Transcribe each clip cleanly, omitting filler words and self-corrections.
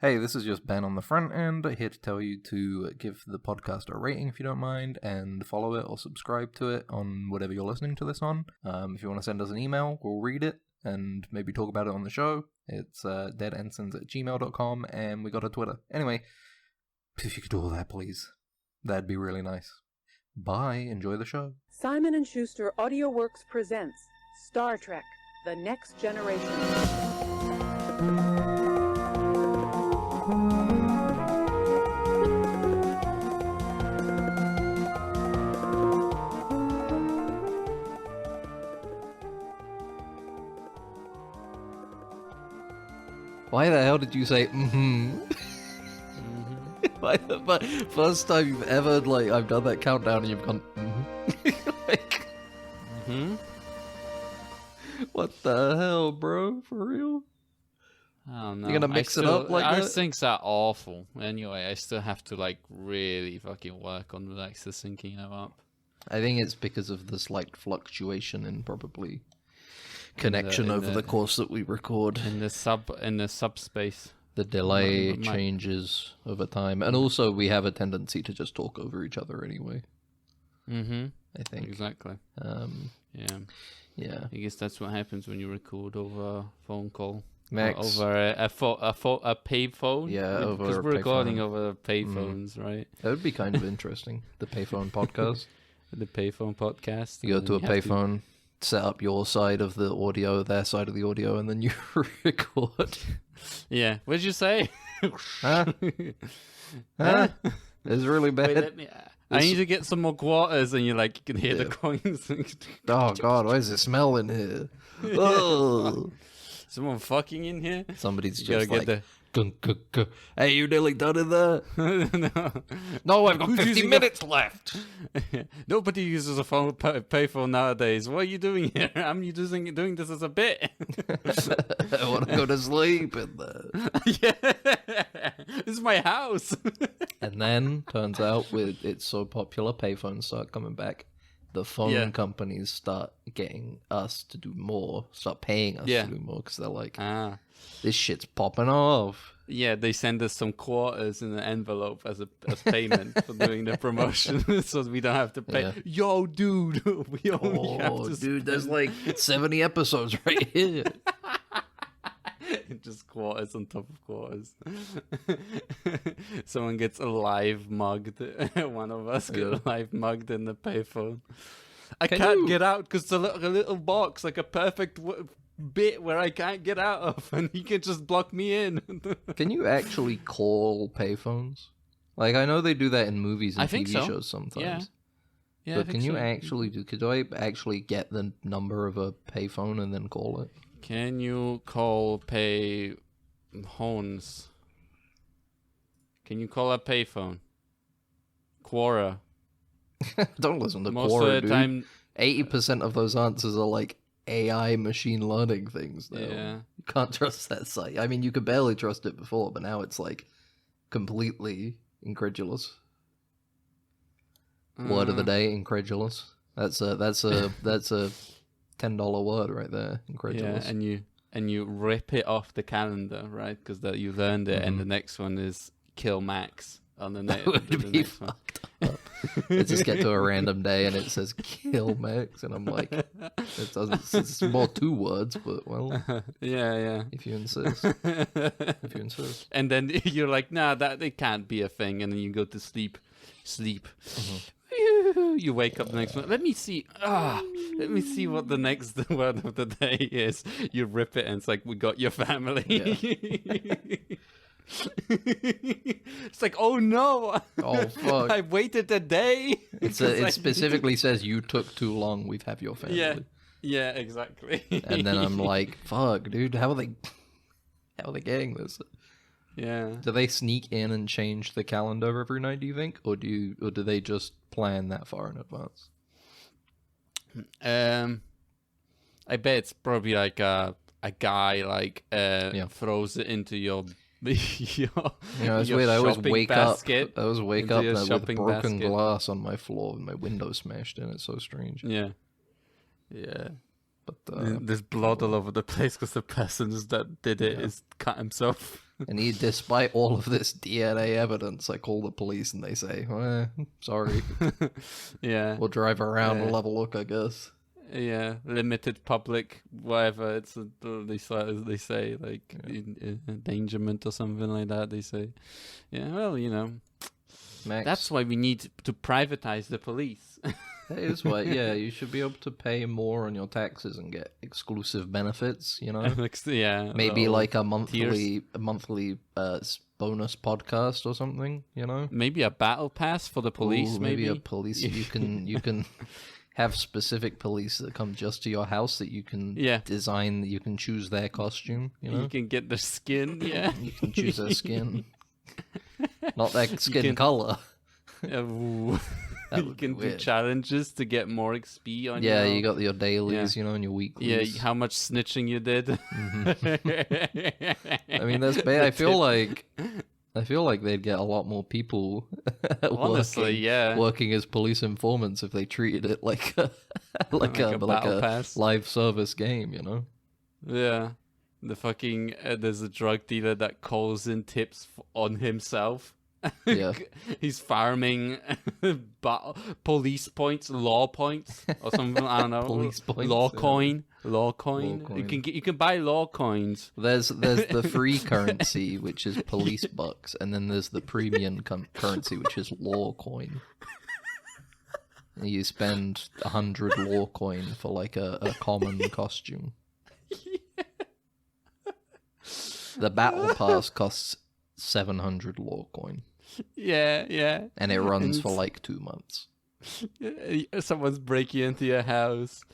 Hey, this is just Ben on the front end, here to tell you to give the podcast a rating if you don't mind, and follow it or subscribe to it on whatever you're listening to this on. If you want to send us an email, we'll read it and maybe talk about it on the show. It's deadensigns@gmail.com, and we got a Twitter. Anyway, if you could do all that, please. That'd be really nice. Bye, enjoy the show. Simon & Schuster AudioWorks presents Star Trek: The Next Generation. Why the hell did you say But first time you've ever, I've done that countdown and you've gone What the hell, bro? For real? I don't know. You're gonna mix it up like our that? things are awful. Anyway, I still have to really fucking work on syncing them up. I think it's because of the slight fluctuation in probably connection over the course that we record. In the subspace. The delay changes over time, and also we have a tendency to just talk over each other anyway. I think Exactly. Yeah. I guess that's what happens when you record over a phone call. Max. Over a payphone. Yeah, because over we're a recording payphone. over payphones, right? That would be kind of interesting. The payphone podcast. The payphone podcast. You go to a payphone, set up your side of the audio, their side of the audio, and then you record. Yeah. What'd you say? Huh? It's really bad. Wait, I need to get some more quarters, and you can hear the coins. Oh god, why does it smell in here? Oh. Someone fucking in here? Somebody's You just gotta like, hey, you nearly done in there? No, I've got Who's 50 using minutes left. Nobody uses a phone payphone nowadays. What are you doing here? I'm doing this as a bit. I want to go to sleep in there. Yeah, this is my house. And then, turns out, it's so popular, payphones start coming back. The phone companies start getting us to do more, start paying us to do more, because they're like, this shit's popping off. Yeah, they send us some quarters in an envelope as payment for doing the promotion, so we don't have to pay. Yeah. Yo, dude, we only have to. Dude, there's 70 episodes right here. Just quarters on top of quarters. Someone gets live mugged. One of us get live mugged in the payphone. I can't get out because it's a little box, like a perfect bit where I can't get out of, and he can just block me in. Can you actually call payphones? I know they do that in movies and I think TV so. shows sometimes. Yeah, But can you actually could I actually get the number of a payphone and then call it? Can you call payphones? Can you call a payphone? Quora. Don't listen to Most Quora, of the dude. time, 80% of those answers are AI machine learning things now. Yeah. You can't trust that site. I mean, you could barely trust it before, but now it's completely incredulous. Word of the day, incredulous. That's a $10 word right there, incredulous. Yeah, and you rip it off the calendar, right? Because you learned it, and the next one is kill Max on the next. That would be fucked up. It just get to a random day and it says kill Max, and I'm like, it doesn't. It's more 2 words, but well, yeah. if you insist. And then you're like, nah, that it can't be a thing, and then you go to sleep. You wake up the next one. Let me see what the next word of the day is. You rip it, and it's like, we got your family. Yeah. It's like, oh no! Oh fuck! I waited a day. It specifically says you took too long. We've have your family. Yeah, exactly. And then I'm like, fuck, dude. How are they getting this? Yeah. Do they sneak in and change the calendar every night, do you think? Or do they just plan that far in advance? I bet it's probably a guy throws it into your it's weird. I always wake up with broken glass on my floor and my window smashed in. It's so strange. Yeah. But there's blood all over the place because the person that did it is cut himself. And despite all of this DNA evidence, I call the police and they say, sorry. Yeah. We'll drive around, we'll have a look, I guess. Yeah, limited public, whatever. It's they say like endangerment or something like that. They say, yeah. Well, Max, that's why we need to privatize the police. That is why. Yeah, you should be able to pay more on your taxes and get exclusive benefits. Yeah, maybe like a monthly bonus podcast or something. Maybe a battle pass for the police. Ooh, maybe a police. You can. Have specific police that come just to your house that you can design, you can choose their costume, You can get their skin, You can choose their skin. Not their skin color. You can do challenges to get more XP on you got your dailies, and your weeklies. Yeah, how much snitching you did. I mean, I feel like they'd get a lot more people honestly, working as police informants if they treated it like a live service game, Yeah. The fucking there's a drug dealer that calls in tips on himself. Yeah. He's farming police points, law points, or something. I don't know. Police points. Law coin. You can buy law coins. There's the free currency, which is police bucks, and then there's the premium currency, which is law coin. And you spend 100 law coin for like a common costume. The battle pass costs 700 law coin. Yeah. And it runs for like 2 months. Someone's breaking into your house,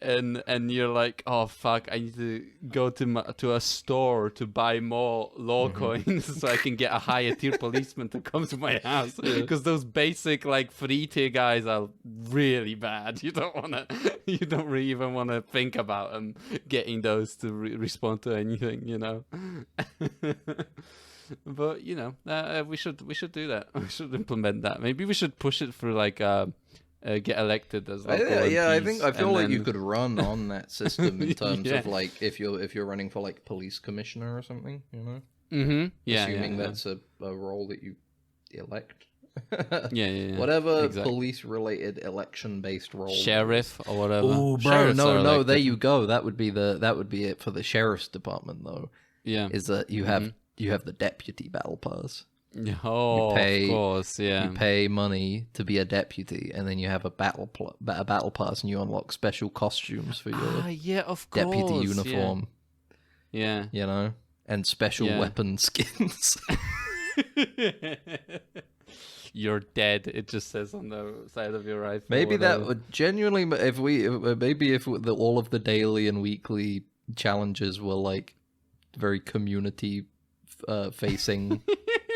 and you're like, oh fuck, I need to go to a store to buy more law coins so I can get a higher tier policeman to come to my house, because those basic like 3 tier guys are really bad. You don't really even want to think about them getting those to respond to anything, But we should do that. We should implement that. Maybe we should push it through like get elected as local MPs, I feel like you could run on that system in terms of like if you're running for like police commissioner or something, assuming that's a role that you elect. Whatever police related election based role, sheriff or whatever. Oh, bro, no, there you go. That would be it for the sheriff's department though. Yeah, is that you have the deputy battle pass. Oh, of course, yeah. You pay money to be a deputy, and then you have a battle pass, and you unlock special costumes for your deputy uniform. Yeah. And special weapon skins. You're dead. It just says on the side of your rifle. Maybe that would genuinely, if all of the daily and weekly challenges were like very community facing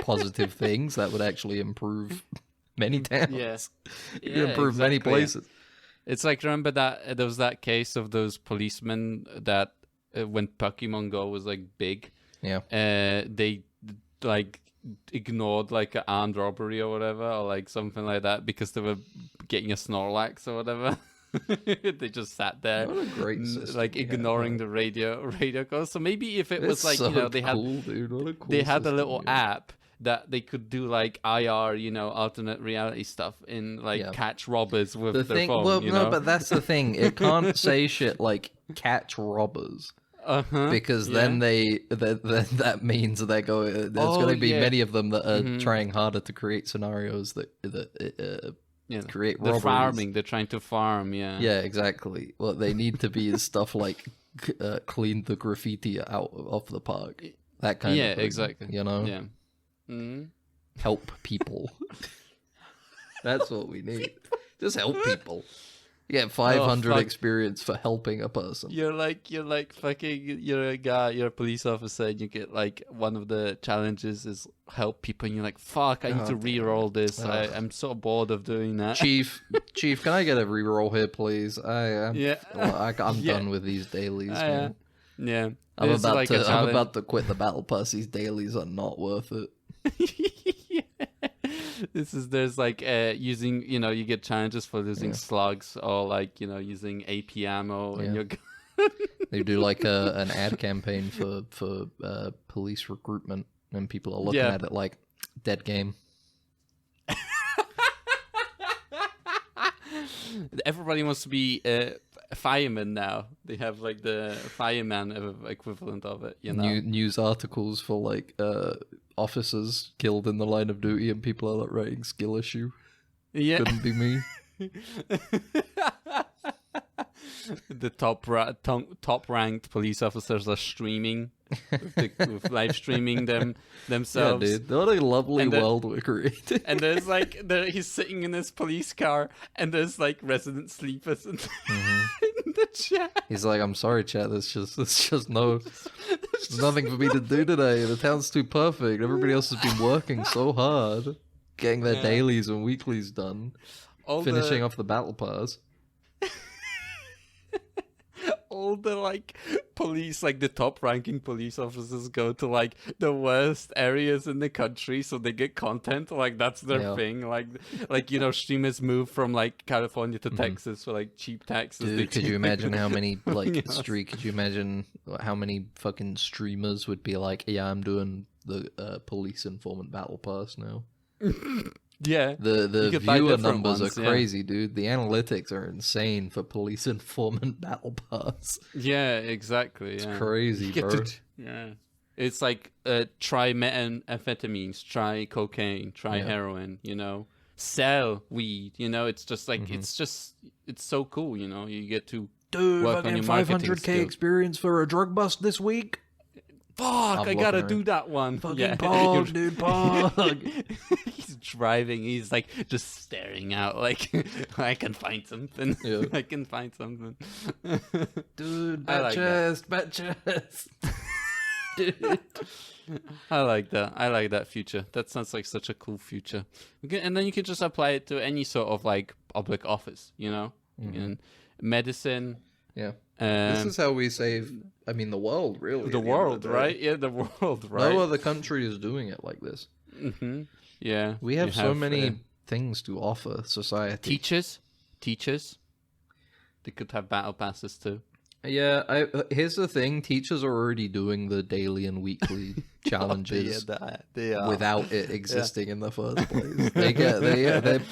positive things, that would actually improve many towns. Improve many places. It's like, remember that there was that case of those policemen that when Pokemon Go was like big, they like ignored like an armed robbery or whatever, or like something like that, because they were getting a Snorlax or whatever. They just sat there, what a great system, like ignoring the radio calls. So maybe if it was like, they had a little app that they could do like IR, alternate reality stuff in like catch robbers with their phone. Well, no, but that's the thing. It can't say shit like catch robbers. Because then that means that they're going. There's going to be many of them that are trying harder to create scenarios that create robberies. They're farming. They're trying to farm. Yeah. Yeah, exactly. What they need to be is stuff like clean the graffiti out of the park. That kind of thing. Yeah, exactly. Yeah. Help people. That's what we need. Just help people. You get 500 experience for helping a person. You're a guy, you're a police officer, and you get like one of the challenges is help people, and you're like, fuck, I need to re-roll this. I'm so bored of doing that. Chief, can I get a re-roll here, please? I'm done with these dailies, man. Yeah. I'm about to quit the battle pass. These dailies are not worth it. There's like using, you get challenges for using slugs, or like, using AP ammo in your gun. They do like an ad campaign for police recruitment, and people are looking at it like dead game. Everybody wants to be a fireman now. They have like the fireman equivalent of it, you know. News articles for like officers killed in the line of duty, and people are like writing skill issue. Yeah, couldn't be me. The top ranked police officers are streaming, with live streaming themselves. Yeah, dude, what a lovely world we're creating. And there's like he's sitting in his police car, and there's like resident sleepers in the chat. He's like, "I'm sorry, chat. There's just there's nothing for me to do today. The town's too perfect. Everybody else has been working so hard, getting their dailies and weeklies done, finishing off the battle pass." All the like police, like the top ranking police officers go to like the worst areas in the country so they get content. Like that's their thing. Like you know, streamers move from like California to Texas for like cheap taxes. Dude, could you imagine how many like could you imagine how many fucking streamers would be like, yeah, I'm doing the police informant battle pass now. Yeah, the viewer numbers are crazy, dude. The analytics are insane for police informant battle pass. Yeah, exactly. It's crazy, bro. It's like try methamphetamines, try cocaine, try heroin. You know, sell weed. You know, it's just like it's so cool. You know, you get to work on your marketing 500K experience for a drug bust this week. Fuck, I gotta do that one. Fucking Pog, dude, Pog. He's driving, he's like just staring out like, I can find something. Yeah. I can find something. Dude, bat chest. Dude. I like that future. That sounds like such a cool future. And then you can just apply it to any sort of like public office, you know? In medicine. Yeah. This is how we save, I mean, the world, really. The world, right? Yeah, the world, right? No other country is doing it like this. Mm-hmm. Yeah. We have so many things to offer society. Teachers. They could have battle passes too. Yeah, here's the thing. Teachers are already doing the daily and weekly challenges they are. Without it existing in the first place.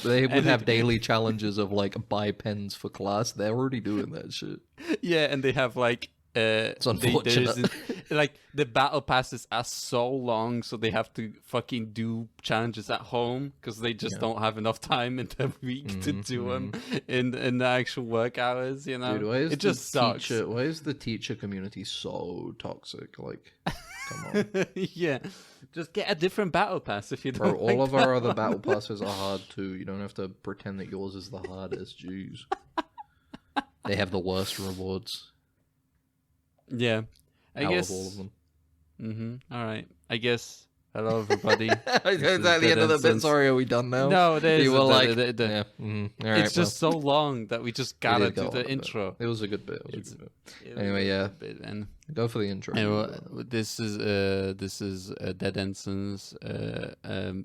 They would have daily challenges of like buy pens for class. They're already doing that shit. Yeah, and they have like it's unfortunate. Like the battle passes are so long, so they have to fucking do challenges at home because they just don't have enough time in the week to do them in the actual work hours. You know, dude, it just sucks. Why is the teacher community so toxic? Like, come on. Yeah, just get a different battle pass if you don't. Bro, all of our other battle passes are hard too. You don't have to pretend that yours is the hardest. Jeez, they have the worst rewards. Yeah, I guess all of them. All right. I guess. Hello, everybody. Is that the end of the bit? Sorry, are we done now? No, it is. You were like, yeah. Right, it's just so long that we just gotta do the intro. It was a good bit. Anyway, yeah. And go for the intro. Anyway, this is Dead Ensigns,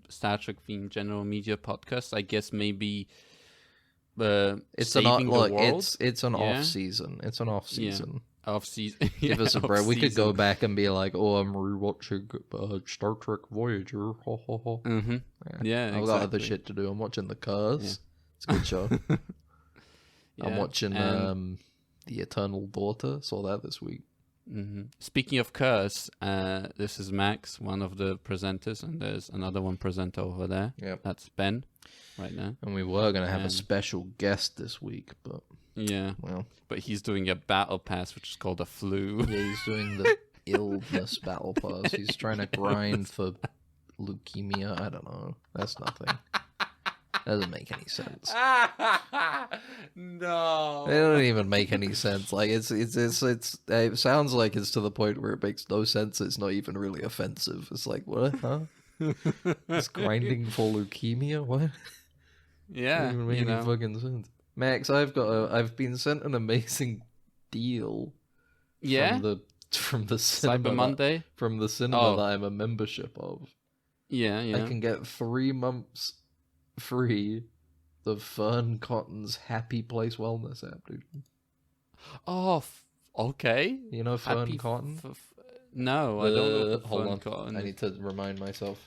Star Trek themed general media podcast. I guess maybe. It's an off season. It's an off season. Yeah. Off season. Give us a break. We could go back and be like, "Oh, I'm rewatching Star Trek Voyager." Ho, ho, ho. Mm-hmm. Yeah, I've got other shit to do. I'm watching The Curse. Yeah. It's a good show. I'm watching The Eternal Daughter. Saw that this week. Mm-hmm. Speaking of Curse, this is Max, one of the presenters, and there's another one presenter over there. Yeah, that's Ben, right now. And we were gonna have a special guest this week, but. Yeah, well, but he's doing a battle pass, which is called a flu. Yeah, he's doing the illness battle pass. He's trying to grind for leukemia. I don't know. That's nothing. Doesn't make any sense. No, it doesn't even make any sense. Like it sounds like it's to the point where it makes no sense. It's not even really offensive. It's like what? Huh? It's grinding for leukemia. What? Yeah, doesn't make any fucking sense. Max, I've been sent an amazing deal. Yeah, from the cinema Cyber Monday from the cinema that I'm a membership of. Yeah. I can get 3 months free of Fern Cotton's Happy Place Wellness app, dude. Oh, Okay. You know Fern Happy Cotton? No, I don't know. Hold on. Cotton. I need to remind myself.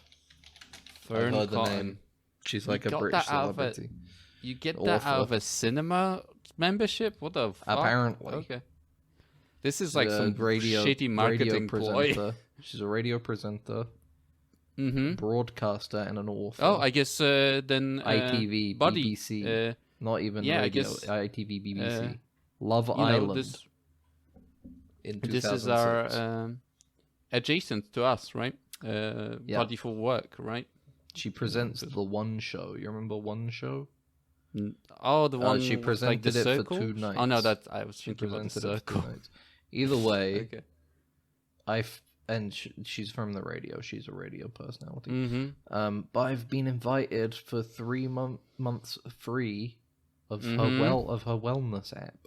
Fern I've heard Cotton. the name. She's You like a got British that out of celebrity. You get that out of a cinema membership? What the fuck? Apparently. Okay. This is She's like a some shitty marketing ploy. presenter. She's a radio presenter, Mm-hmm. broadcaster, and an author. Oh, I guess then ITV, Buddy, BBC, not even yeah, I radio. guess, ITV, BBC, Love you know, Island. this In this 2006. is our adjacent to us, right? Yeah. Buddy for work, right? She presents the One Show. You remember One Show? Oh, the one She with, presented like, the it circle? for 2 nights. Oh no, that I was She thinking about the presented it for 2 circle. nights. Either way, Okay. she's from the radio. She's a radio personality. Mm-hmm. But I've been invited for 3 months free of her wellness app.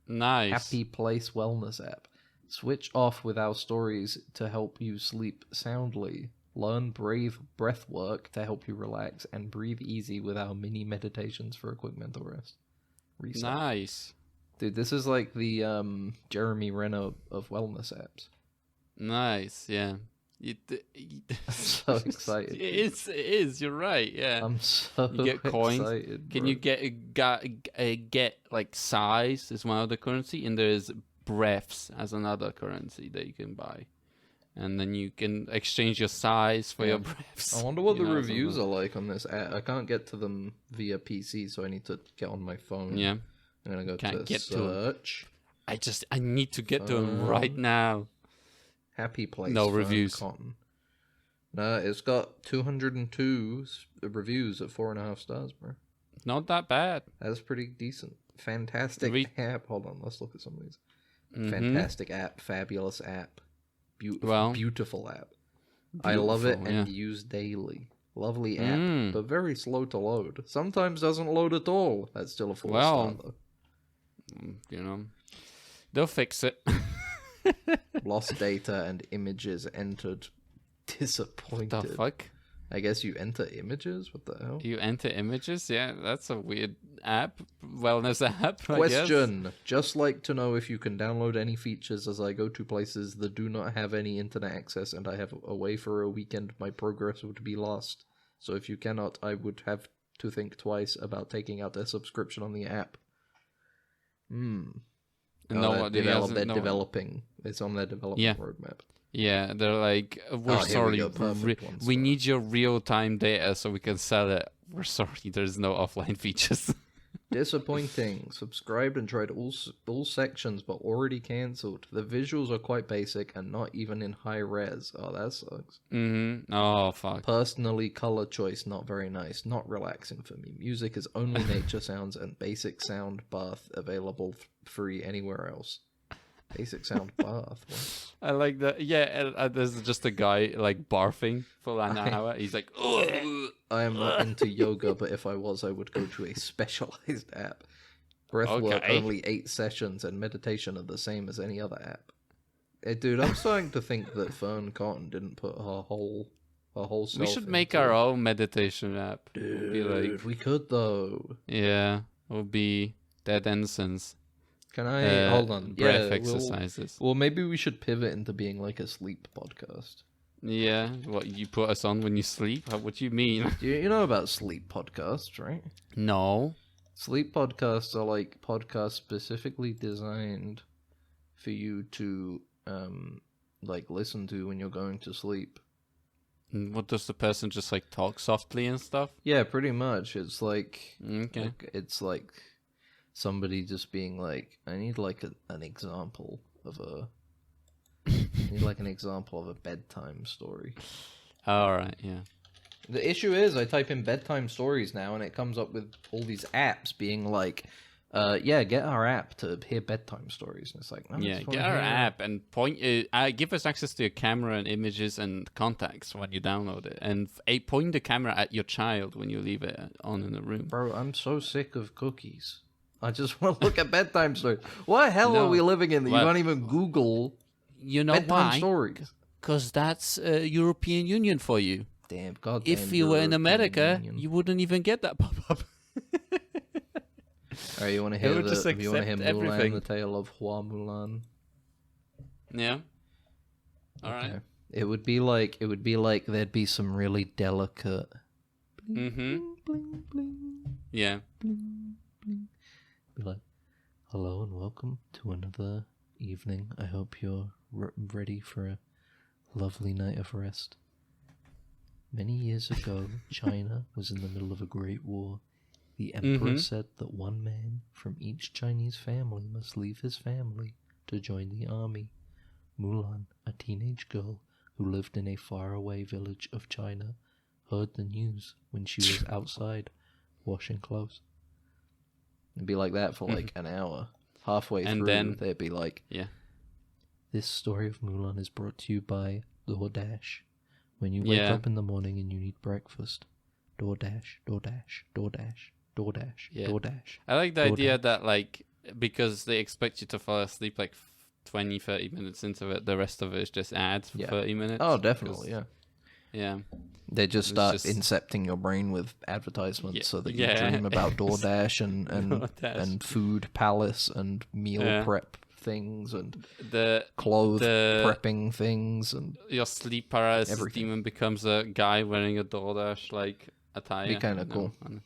Nice. Happy Place Wellness app. Switch off with our stories to help you sleep soundly. Learn breath work to help you relax, and breathe easy with our mini meditations for a quick mental rest. Reset. Nice. Dude, this is like the Jeremy Renner of wellness apps. Nice. Yeah. I'm so excited. It is. You're right. Yeah. I'm so You get coins. excited. Can bro. you get like size as one other currency, and there's breaths as another currency that you can buy, and then you can exchange your size for your breaths. I wonder what the reviews are like on this app. I can't get to them via PC, so I need to get on my phone. Yeah. I'm gonna go Can't to get to 'em. search. I need to get to them right now. Happy Place. No Fern reviews. Cotton. No, it's got 202 reviews at 4.5 stars, bro. Not that bad. That's pretty decent. Fantastic app. Hold on, let's look at some of these. Mm-hmm. Fantastic app, fabulous app, beautiful app. I love it and use daily. Lovely app, but very slow to load. Sometimes doesn't load at all. That's still a 4-star though. You know, they'll fix it. Lost data and images entered. Disappointed. The fuck? I guess you enter images? What the hell? You enter images? Yeah, that's a weird app. Wellness app, I Question. guess. Just like to know if you can download any features as I go to places that do not have any internet access and I have away for a weekend, my progress would be lost. So if you cannot, I would have to think twice about taking out a subscription on the app. They're developing. It's on their development roadmap. Yeah, they're like, we're sorry, we need your real-time data so we can sell it. We're sorry, there's no offline features. Disappointing. Subscribed and tried all sections, but already cancelled. The visuals are quite basic and not even in high res. Oh, that sucks. Oh, fuck. Personally, color choice not very nice. Not relaxing for me. Music is only nature sounds and basic sound bath available free anywhere else. Basic sound bath. What? I like that. Yeah, there's just a guy like barfing for an hour. He's like, ugh. I am not into yoga, but if I was, I would go to a specialized app. Breathwork, only 8 sessions, and meditation are the same as any other app. Hey, dude, I'm starting to think that Fern Cotton didn't put her whole self. We should make our own meditation app. Dude, we could though. Yeah, it would be Dead Ensigns. Can I hold on? Breath exercises. Well, maybe we should pivot into being like a sleep podcast. Yeah, what you put us on when you sleep? What do you mean? You know about sleep podcasts, right? No. Sleep podcasts are like podcasts specifically designed for you to like listen to when you're going to sleep. What, does the person just like talk softly and stuff? Yeah, pretty much. It's like it's like somebody just being like, I need like an example of a bedtime story. All right, yeah. The issue is I type in bedtime stories now and it comes up with all these apps being like, get our app to hear bedtime stories. And it's like, no, yeah, get our app and give us access to your camera and images and contacts when you download it, and point the camera at your child when you leave it on in the room. Bro, I'm so sick of cookies. I just want to look at bedtime stories. What hell are we living in that you can't even Google bedtime stories? Because that's European Union for you. Damn, God. If you were in America, you wouldn't even get that pop-up. All right, you want to hear It would just you want to hear accept Mulan, everything. the tale of Hua Mulan? Yeah. All right. Okay. It would be like there'd be some really delicate. Mm-hmm. Bling, bling, Yeah. bling, bling. Be like, hello and welcome to another evening. I hope you're ready for a lovely night of rest. Many years ago, China was in the middle of a great war. The emperor said that one man from each Chinese family must leave his family to join the army. Mulan, a teenage girl who lived in a faraway village of China, heard the news when she was outside washing clothes. It'd be like that for like an hour. Halfway And through, then- they'd be like, Yeah. this story of Mulan is brought to you by DoorDash. When you wake Yeah. up in the morning and you need breakfast, DoorDash, DoorDash, DoorDash, DoorDash, Yeah. DoorDash. I like the DoorDash. idea that, like, because they expect you to fall asleep like 20, 30 minutes into it, the rest of it is just ads for Yeah. 30 minutes. Oh, definitely, yeah. Yeah. They just It's start just- incepting your brain with advertisements Yeah, so that you yeah. dream about DoorDash and DoorDash. and food palace and meal Yeah. prep things and The clothes the- prepping things and your sleep paralysis Everything. demon becomes a guy wearing a DoorDash like attire. Be kinda you know, cool. and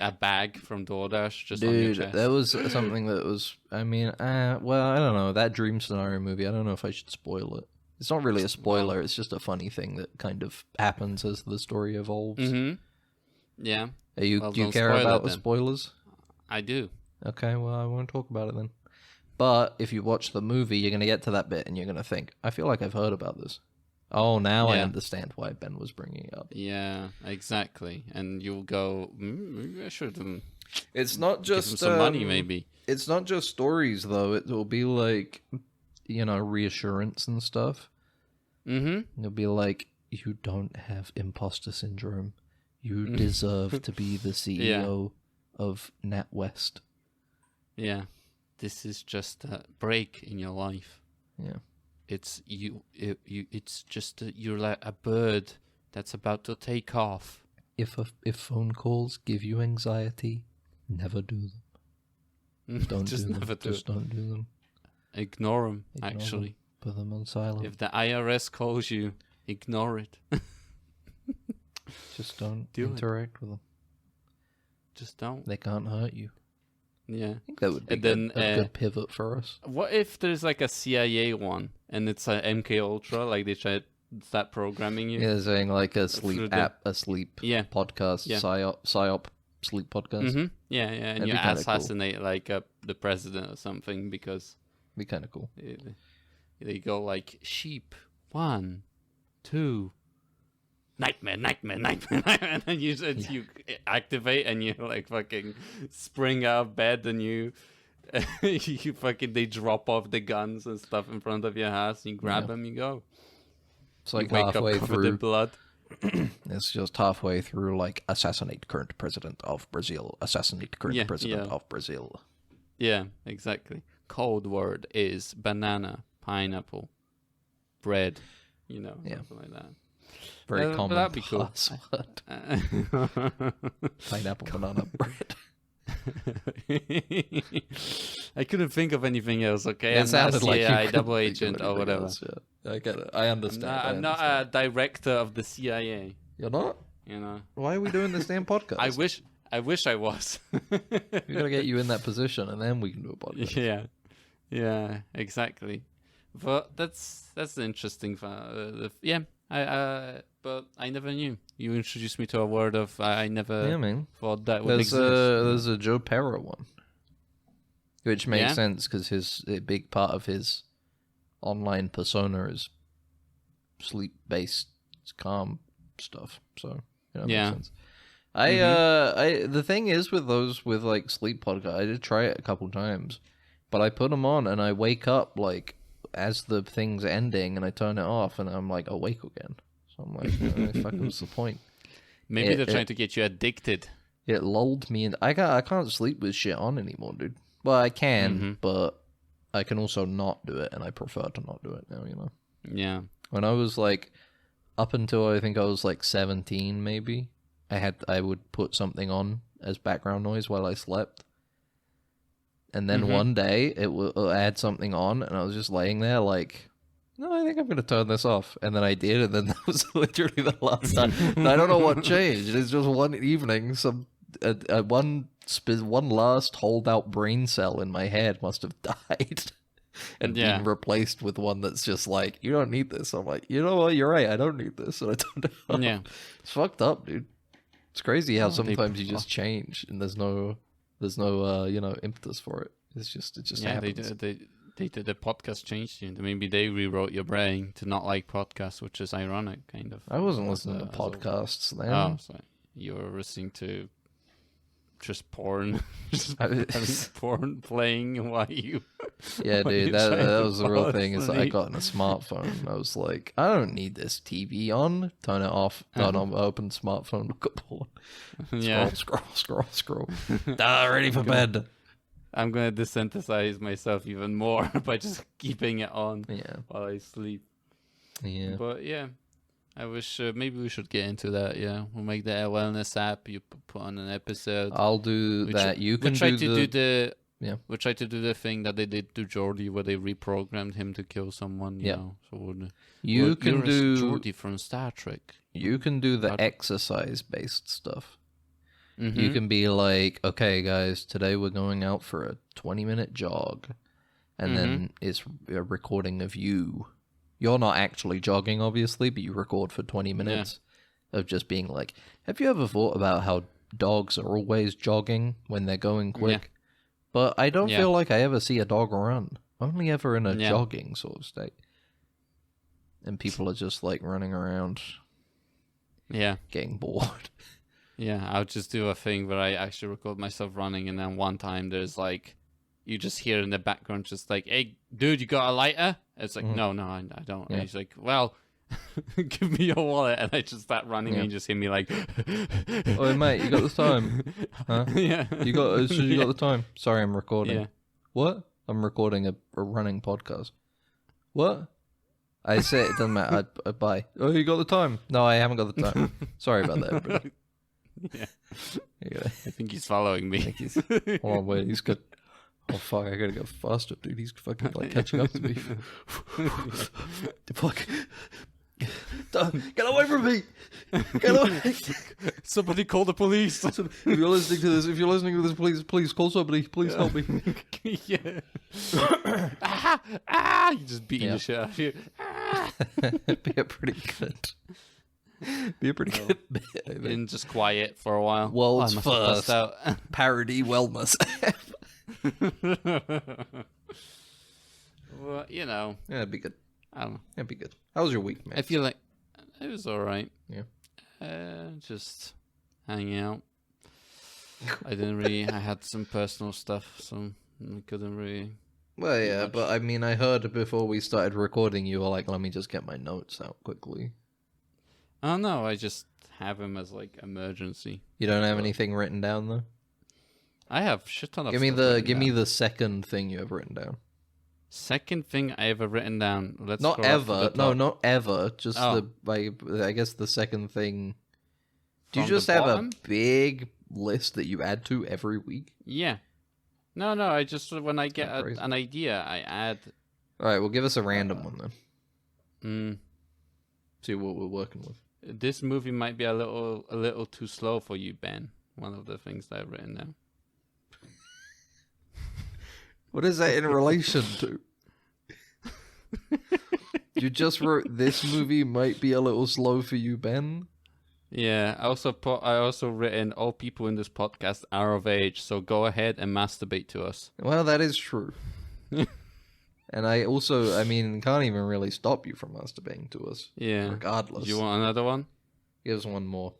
a bag from DoorDash just on your dude, chest. that was something that was. I mean, well, I don't know that dream scenario movie. I don't know if I should spoil it. It's not really a spoiler. It's just a funny thing that kind of happens as the story evolves. Mm-hmm. Yeah, Are you Well, do you don't care spoil it about the then. spoilers? I do. Okay, well, I won't talk about it then. But if you watch the movie, you're going to get to that bit and you're going to think, I feel like I've heard about this. Oh, now I Yeah. understand why Ben was bringing it up. Yeah, exactly. And you'll go, maybe I should It's not give just him some money, maybe. It's not just stories, though. It will be like, reassurance and stuff. Mm-hmm. It'll be like, you don't have imposter syndrome. You deserve to be the CEO of NatWest. Yeah, this is just a break in your life. Yeah. It's it's just you're like a bird that's about to take off. If phone calls give you anxiety, never do them. Don't just do them. never do Just it. don't do them. Ignore them. Ignore Actually, Put them on silent. if the IRS calls you, ignore it. Just don't Do it. interact with them. Just don't. They can't hurt you. Yeah. I think that would be And then, a good pivot for us. What if there's like a CIA one and it's a MK Ultra? Like they try to start programming you. Yeah, saying like a Through sleep the- app, a sleep Yeah. podcast, Yeah. psyop sleep podcast. Mm-hmm. Yeah, and That'd you be kinda cool. assassinate like the president or something because Be kind of cool. they go like sheep 1, 2, nightmare, and then you activate and you like fucking spring out of bed and you you fucking they drop off the guns and stuff in front of your house. You grab Yeah. them, you go. It's like you wake halfway up covered in through. blood. It's just halfway through, like assassinate current president of Brazil. Assassinate current Yeah, president yeah. of Brazil. Yeah, exactly. Code word is banana, pineapple, bread. You know, Yeah. something like that. Very But common that'd be cool. password. Uh, Pineapple banana bread. I couldn't think of anything else. Okay, It I'm not a sounded like you CIA couldn't double think of agent or anything whatever. else, yeah. I get it. I understand. I'm not a director of the CIA. You're not? You know, Why are we doing this damn podcast? I wish I was. We gotta get you in that position, and then we can do a podcast. yeah, exactly. But that's the interesting. But I never knew. You introduced me to a word of I never Yeah, man. thought that would There's exist. a Joe Pera one, which makes Yeah? sense because a big part of his online persona is sleep-based, calm stuff. So Yeah. makes sense. The thing is with those with like sleep podcast, I did try it a couple times, but I put them on and I wake up like as the thing's ending and I turn it off and I'm like awake again. So I'm like, fuck, what's the point? Maybe they're it- trying to get you addicted. It lulled me in. I can't sleep with shit on anymore, dude. Well, I can, Mhm. but I can also not do it, and I prefer to not do it now. Yeah. When I was like, up until I think I was like 17, maybe I would put something on as background noise while I slept, And then one day it'll add something on, and I was just laying there like, no, I think I'm going to turn this off. And then I did, and then that was literally the last time. And I don't know what changed. It's just one evening, one last holdout brain cell in my head must have died and been replaced with one that's just like, you don't need this. I'm like, you know what? You're right. I don't need this. And I don't know. Yeah. It's fucked up, dude. It's crazy how sometimes you just change and there's no impetus for it. It just happens. The podcast changed you. Maybe they rewrote your brain to not like podcasts, which is ironic, kind of. I wasn't listening to podcasts then. Oh, sorry. You were listening to just porn, having porn playing while you. Yeah, dude, that was the real thing. Is that I got in a smartphone. And I was like, I don't need this TV on. Turn it off. Turn on. Open smartphone. Look at porn. Scroll. Ready for bed. I'm gonna desensitize myself even more by just keeping it on while I sleep. Yeah. But yeah, I wish maybe we should get into that. Yeah, we'll make that a wellness app. You put on an episode. I'll do that. You can we'll try to do the thing that they did to Jordy, where they reprogrammed him to kill someone. You know, so you can do Jordy from Star Trek. You can do the exercise-based stuff. You can be like, okay, guys, today we're going out for a 20-minute jog. And then it's a recording of you. You're not actually jogging, obviously, but you record for 20 minutes of just being like, have you ever thought about how dogs are always jogging when they're going quick? Yeah. But I don't feel like I ever see a dog run. Only ever in a jogging sort of state. And people are just like running around. Yeah. Getting bored. Yeah, I'll just do a thing where I actually record myself running, and then one time there's like, you just hear in the background just like, hey, dude, you got a lighter? It's like, no, I don't. And he's like, well, give me your wallet. And I just start running, and you just hear me like, oh, mate, you got the time? Huh? Yeah. You got the time? Sorry, I'm recording. Yeah. What? I'm recording a running podcast. What? I said it doesn't matter. Bye. Oh, you got the time? No, I haven't got the time. Sorry about that, everybody. Yeah. I think he's following me. Hold on, wait, he's good. Oh fuck, I gotta go faster, dude. He's fucking like catching up to me. Fuck. Get away from me! Get away! Somebody call the police. If you're listening to this, please call somebody. Please help me. Yeah. You just beating the shit out of you. Be a pretty good. Be a pretty good bit. And just quiet for a while. World's first parody wellness app. Well, you know. Yeah, it'd be good. I don't know. It'd be good. How was your week, man? I feel like it was alright. Yeah. Just hanging out. I had some personal stuff, so I couldn't really. Well, yeah, but I mean, I heard before we started recording, you were like, let me just get my notes out quickly. Oh, no, I just have him as, like, emergency. You don't have anything written down, though? I have shit ton of Give me the second thing you have written down. Second thing I ever written down. Not ever. No, not ever. Just I guess the second thing. Do you just have a big list that you add to every week? Yeah. No, I just, when I get an idea, I add. Alright, well, give us a random one, then. See what we're working with. This movie might be a little too slow for you, Ben. One of the things that I've written down. What is that in relation to? You just wrote, this movie might be a little slow for you, Ben? Yeah, I also written, all people in this podcast are of age, so go ahead and masturbate to us. Well, that is true. And I can't even really stop you from masturbating to us. Yeah. Regardless. Do you want another one? Give us one more.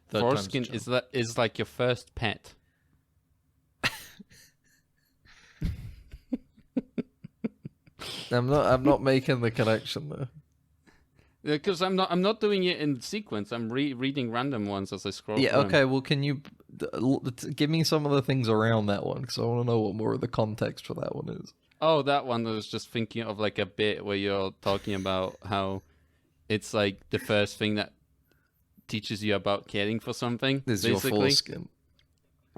Foreskin is like your first pet. I'm not making the connection there. Because I'm not doing it in sequence. I'm reading random ones as I scroll. Yeah. Okay. Well, can you give me some of the things around that one? Because I want to know what more of the context for that one is. Oh, that one. I was just thinking of like a bit where you're talking about how it's like the first thing that teaches you about caring for something. Is your foreskin.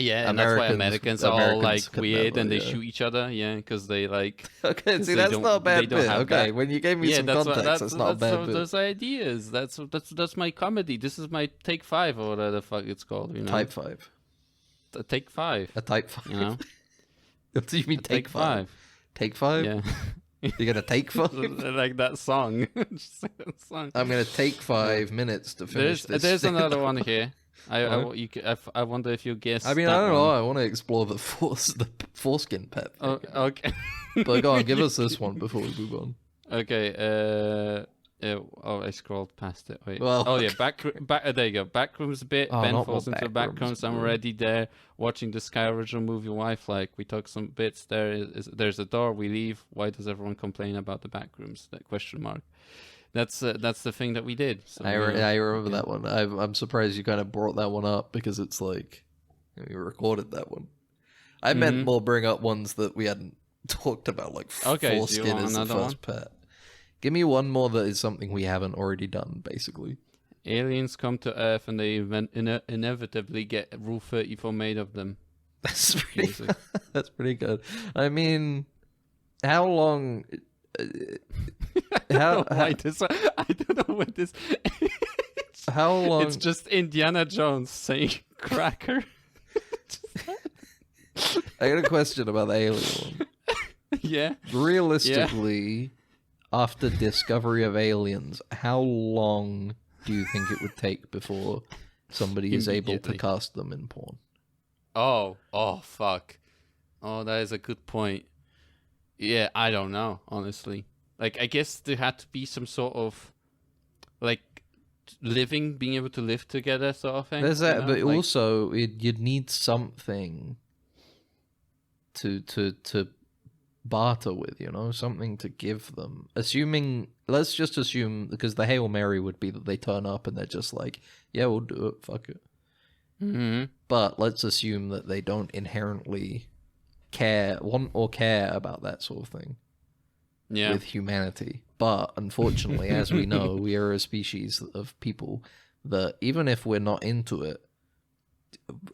Yeah, and that's why Americans are all like weird and they yeah. shoot each other. Yeah, because they like. Okay, see, that's not a bad bit. Okay, when you gave me some context, that's not a bad bit. Those ideas. That's my comedy. This is my take 5 or whatever the fuck it's called. You know? Type 5. A take 5. A type 5. You know? What do you mean take 5? Take 5? Yeah. You're gonna take 5? Like that song. Just like that song. I'm gonna take 5 minutes to finish this. There's another one here. I wonder if you guess. I mean, I don't know. I want to explore the foreskin pet thing. Oh, okay. But go on, give us this one before we move on. Okay. I scrolled past it. Wait. Well, oh yeah, there you go. Backrooms bit. Oh, Ben falls into the backrooms. I'm already there, watching the Sky original movie. Wife, like we took some bits. There's a door. We leave. Why does everyone complain about the backrooms? That question mark. That's the thing that we did. So, I remember that one. I'm surprised you kind of brought that one up because it's like we recorded that one. I meant more bring up ones that we hadn't talked about, like foreskin as the first pet. Give me one more that is something we haven't already done, basically. Aliens come to Earth and they inevitably get Rule 34 made of them. That's pretty good. I mean, how long... I don't know what this... How long... It's just Indiana Jones saying cracker. I got a question about the alien one. Yeah. Realistically, after discovery of aliens, how long do you think it would take before somebody is able to cast them in porn? Oh, fuck. Oh, that is a good point. Yeah, I don't know, honestly. Like, I guess there had to be some sort of, like, being able to live together sort of thing. There's that, but like, also, you'd need something to barter with, you know? Something to give them. Let's just assume, because the Hail Mary would be that they turn up and they're just like, yeah, we'll do it, fuck it. Mm-hmm. But let's assume that they don't inherently want or care about that sort of thing with humanity. But unfortunately, as we know, we are a species of people that even if we're not into it,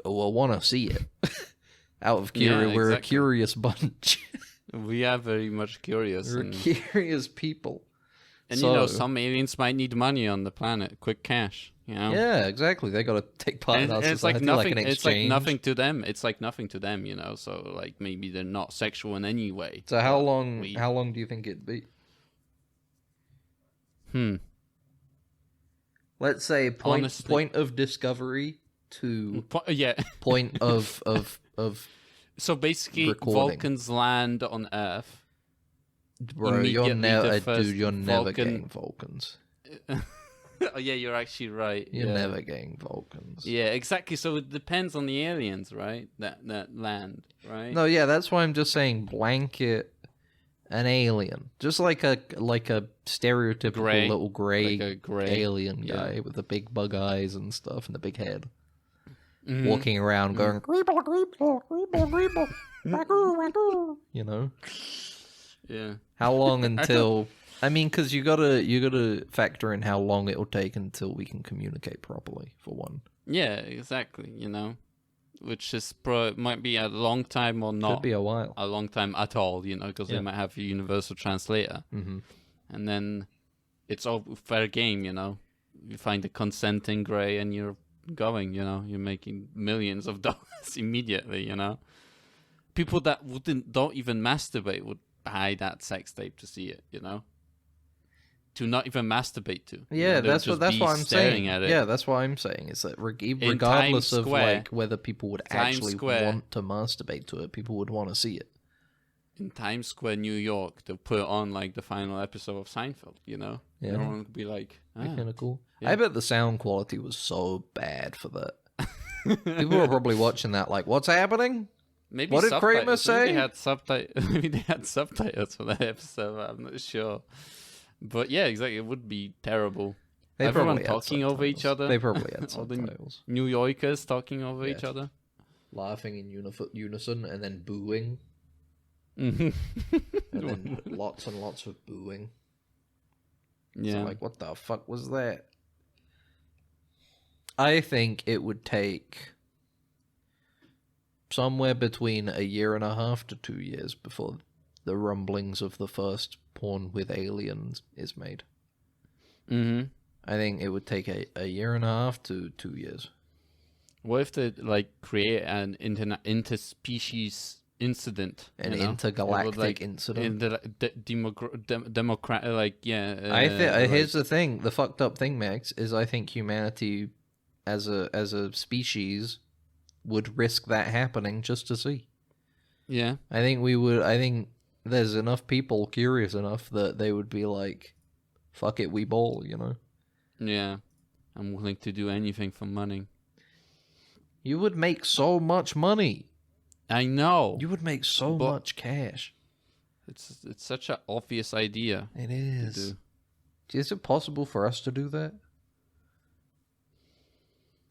we'll want to see it. Out of curiosity, we're a curious bunch. We are very much curious. We're curious people. And you know, some aliens might need money on the planet, quick cash. You know? Yeah, exactly. They got to take part in our society, it's like an exchange. It's like nothing to them. It's like nothing to them, you know. So like maybe they're not sexual in any way. So how long do you think it'd be? Let's say point of discovery to point of so basically recording. Vulcans land on Earth. Bro, you're never getting Vulcans. Oh yeah, you're actually right. You're never getting Vulcans. Yeah, exactly. So it depends on the aliens, right? That land, right? No, yeah, that's why I'm just saying blanket an alien, just like a stereotypical little gray alien guy with the big bug eyes and stuff and the big head, walking around going creeple, creeple, creeple, creeple, you know. Yeah. How long until? I mean, because you gotta factor in how long it'll take until we can communicate properly. For one. Yeah, exactly. You know, which is might be a long time or not. Could be a while. A long time at all. You know, because they might have a universal translator, and then it's all fair game. You know, you find a consenting gray, and you're going. You know, you're making millions of dollars immediately. You know, people that don't even masturbate would buy that sex tape to see it, you know, to not even masturbate to. Yeah, that's what I'm saying. At it. Yeah, that's what I'm saying. Is that regardless of like whether people would actually want to masturbate to it, people would want to see it. In Times Square, New York, they'll put on like the final episode of Seinfeld. You know, everyone would be like, kind of cool. Yeah. I bet the sound quality was so bad for that. People were probably watching that like, what's happening? Maybe what did Kramer say? Maybe they had subtitles for that episode. I'm not sure, but yeah, exactly. It would be terrible. Everyone talking over each other. They probably had subtitles. New Yorkers talking over each other, laughing in unison, and then booing, and then lots and lots of booing. Yeah, so like, what the fuck was that? I think it would take somewhere between a year and a half to 2 years before the rumblings of the first porn with aliens is made. Mm-hmm. I think it would take a year and a half to 2 years. What if they like create an interspecies incident, An you know? intergalactic incident. Democrat, like here's the thing: the fucked up thing, Max, is I think humanity, as a species, would risk that happening just to see. Yeah, I think we would. I think there's enough people curious enough that they would be like, "Fuck it, we ball," you know. yeah. I'm willing to do anything for money. You would make so much money. I know. You would make so much cash. It's such an obvious idea. It is. Is it possible for us to do that?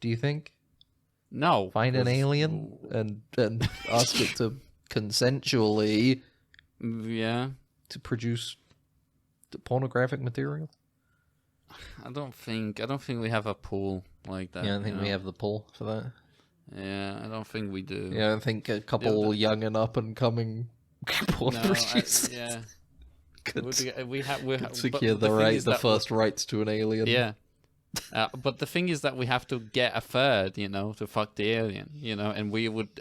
Do you think? No. Find an alien and ask it to consensually to produce the pornographic material? I don't think we have a pool like that. Yeah, I don't think we have the pull for that. Yeah, I don't think we do. Yeah, I think a couple young and up and coming porn producers could secure the first rights to an alien. Yeah. But the thing is that we have to get a third, you know, to fuck the alien, you know, and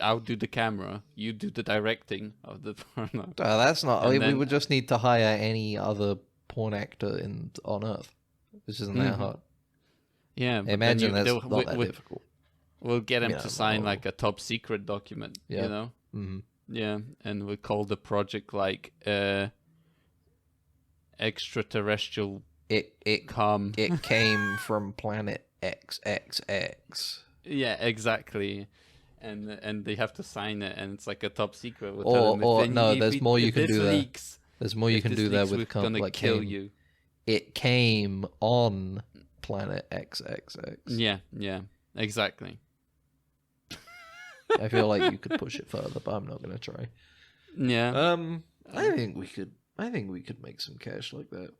I'll do the camera, you do the directing of the porno. That's not. We would just need to hire any other porn actor on Earth, which isn't that hard. Yeah, imagine that's not that difficult. We'll get him to sign like a top secret document, you know. Mm-hmm. Yeah, and we call the project like extraterrestrial. It came from planet XXX. Yeah, exactly. And they have to sign it, and it's like a top secret. There's more you can do there. There's more you can do there with gonna kill you. It came on planet XXX. Yeah, exactly. I feel like you could push it further, but I'm not gonna try. Yeah. I think we could make some cash like that.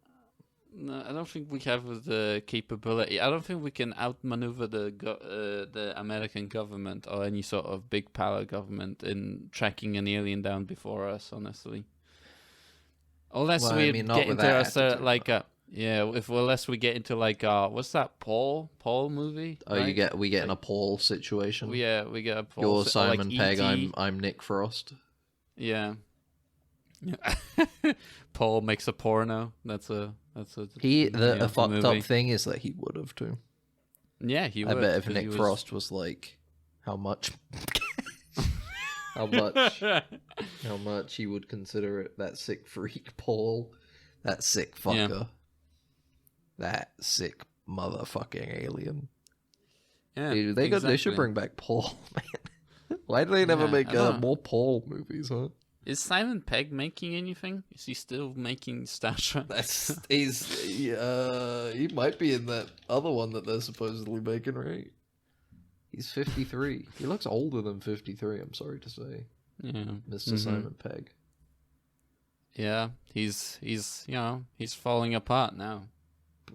No, I don't think we have the capability. I don't think we can outmaneuver the American government or any sort of big power government in tracking an alien down before us. Honestly, unless we get into unless we get into like what's that Paul movie? Oh, right? we get in a Paul situation. We get a Paul. You're Simon like Pegg. E.T. I'm Nick Frost. Yeah. Paul makes a porno. That's a fucked up thing is that he would have too. Yeah, he would. I bet if Nick Frost was like, how much he would consider it, that sick freak Paul, that sick fucker, that sick motherfucking alien. Yeah, dude, they should bring back Paul, man. Why do they never make more Paul movies, huh? Is Simon Pegg making anything? Is he still making Star Trek? He might be in that other one that they're supposedly making, right? He's 53. He looks older than 53, I'm sorry to say. Yeah. Mr. Simon Pegg. Yeah, he's falling apart now.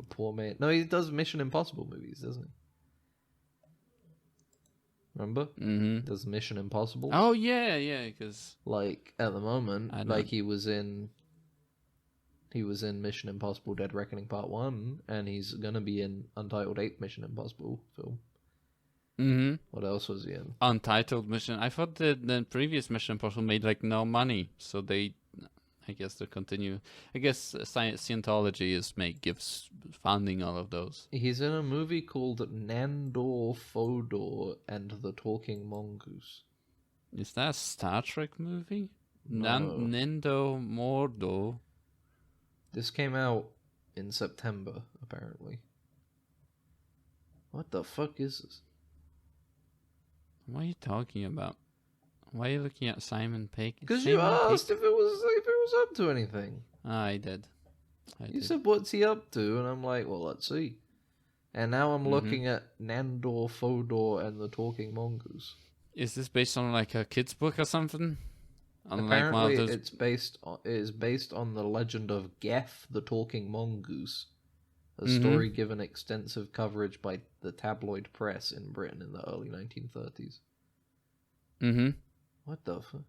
Poor man. No, he does Mission Impossible movies, doesn't he? Remember? Mm-hmm. Does Mission Impossible? Oh yeah, because like at the moment, like he was in Mission Impossible: Dead Reckoning Part 1, and he's gonna be in Untitled 8th Mission Impossible film. Mm-hmm. What else was he in? Untitled Mission. I thought the previous Mission Impossible made like no money, so I guess they continue. I guess Scientology gives funding all of those. He's in a movie called Nandor Fodor and the Talking Mongoose. Is that a Star Trek movie? No. Nendo Mordo. This came out in September, apparently. What the fuck is this? What are you talking about? Why are you looking at Simon Pegg? Because you asked if it was up to anything. I did. You said, what's he up to? And I'm like, well, let's see. And now I'm looking at Nandor Fodor and the Talking Mongoose. Is this based on like a kid's book or something? Apparently, it is based on the legend of Geth, the Talking Mongoose. A story given extensive coverage by the tabloid press in Britain in the early 1930s. Mm-hmm. What the fuck?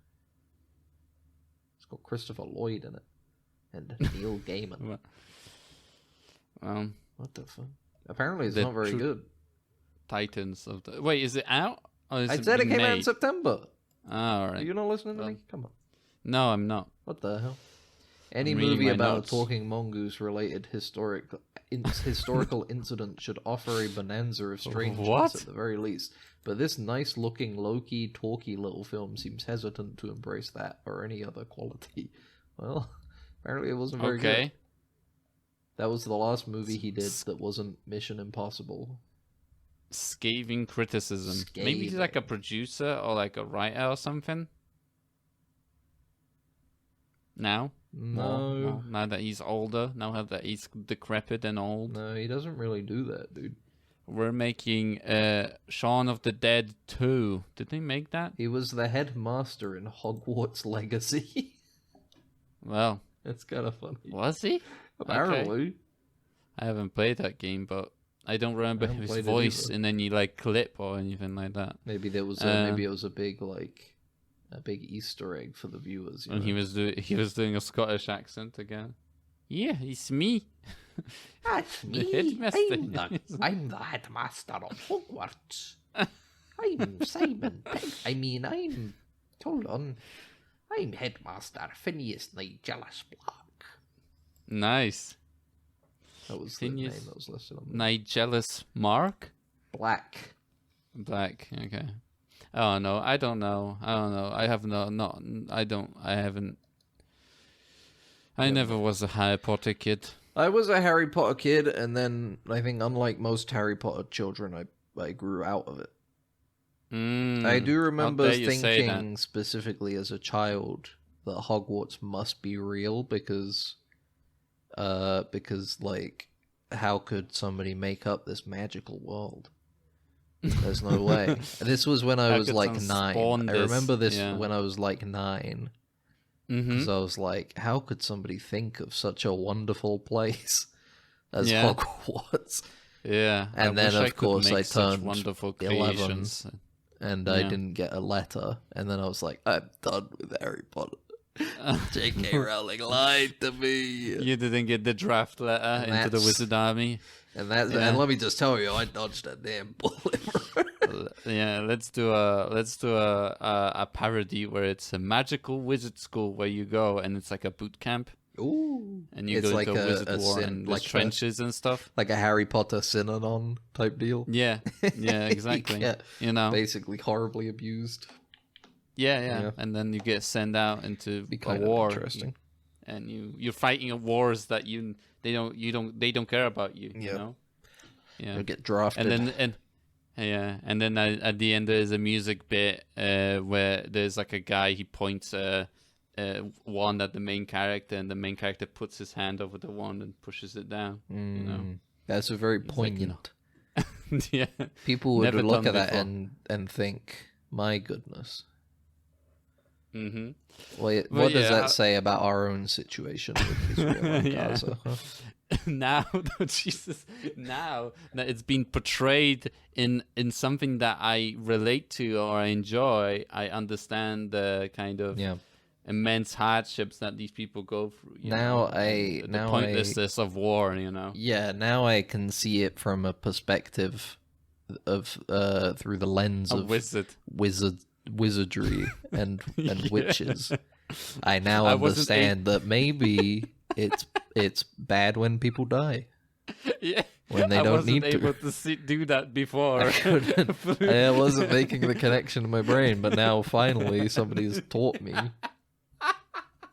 It's got Christopher Lloyd in it. And Neil Gaiman. What the fuck? Apparently it's not very good. Titans of the... Wait, is it out? Or is I said it came out in September. Oh, alright. Are you not listening to me? Come on. No, I'm not. What the hell? Any movie about a talking mongoose related historical incident should offer a bonanza of strangeness at the very least. But this nice looking, low-key, talky little film seems hesitant to embrace that or any other quality. Well, apparently it wasn't very good. That was the last movie he did that wasn't Mission Impossible. Scathing criticism. Maybe he's like a producer or like a writer or something. Now? No. Now that he's older, now that he's decrepit and old. No, he doesn't really do that, dude. We're making Shaun of the Dead 2. Did they make that? He was the headmaster in Hogwarts Legacy. Well. It's kind of funny. Was he? Apparently. Okay. I haven't played that game, but I don't remember his voice in any like clip or anything like that. Maybe there was maybe it was a big Easter egg for the viewers. And he was doing a Scottish accent again. Yeah, it's me. That's me. I'm the headmaster of Hogwarts. I'm Simon. Hold on. I'm Headmaster Phineas Nigellus Black. Nice. That was Phineas the name that was listed on Nigellus Mark? Black. Okay. Oh no, I don't know. I never was a Harry Potter kid. I was a Harry Potter kid, and then I think, unlike most Harry Potter children, I grew out of it. I do remember thinking specifically as a child that Hogwarts must be real because like, how could somebody make up this magical world? There's no way. This was when I was like 9. I remember this when I was like 9. Because I was like, how could somebody think of such a wonderful place as Hogwarts? Yeah. And then, of course, I turned wonderful 11, and I didn't get a letter. And then I was like, I'm done with Harry Potter. J.K. Rowling lied to me. You didn't get the draft letter into the Wizard Army. And let me just tell you, I dodged that damn bullet. Yeah, let's do a parody where it's a magical wizard school where you go and it's like a boot camp. Ooh, and you go to a wizard war and like trenches and stuff, like a Harry Potter Synanon type deal. Yeah, exactly. You know, basically horribly abused. Yeah. And then you get sent out into a war. Interesting. And you're fighting wars that they don't care about you. You know. Yeah. You get drafted. And then at the end there's a music bit where there's like a guy, he points a wand at the main character, and the main character puts his hand over the wand and pushes it down. You know, that's a very poignant. Like, yeah, people would look at that and think, "My goodness." Mm-hmm. What does that say about our own situation with Israel and Gaza? Huh? Now that it's been portrayed in something that I relate to or I enjoy, I understand the kind of immense hardships that these people go through. The pointlessness of war, you know. Yeah, now I can see it from a perspective of through the lens of wizardry and witches. I now understand that maybe it's bad when people die. Yeah, when they don't need to. I wasn't able to do that before. I wasn't making the connection in my brain, but now finally somebody's taught me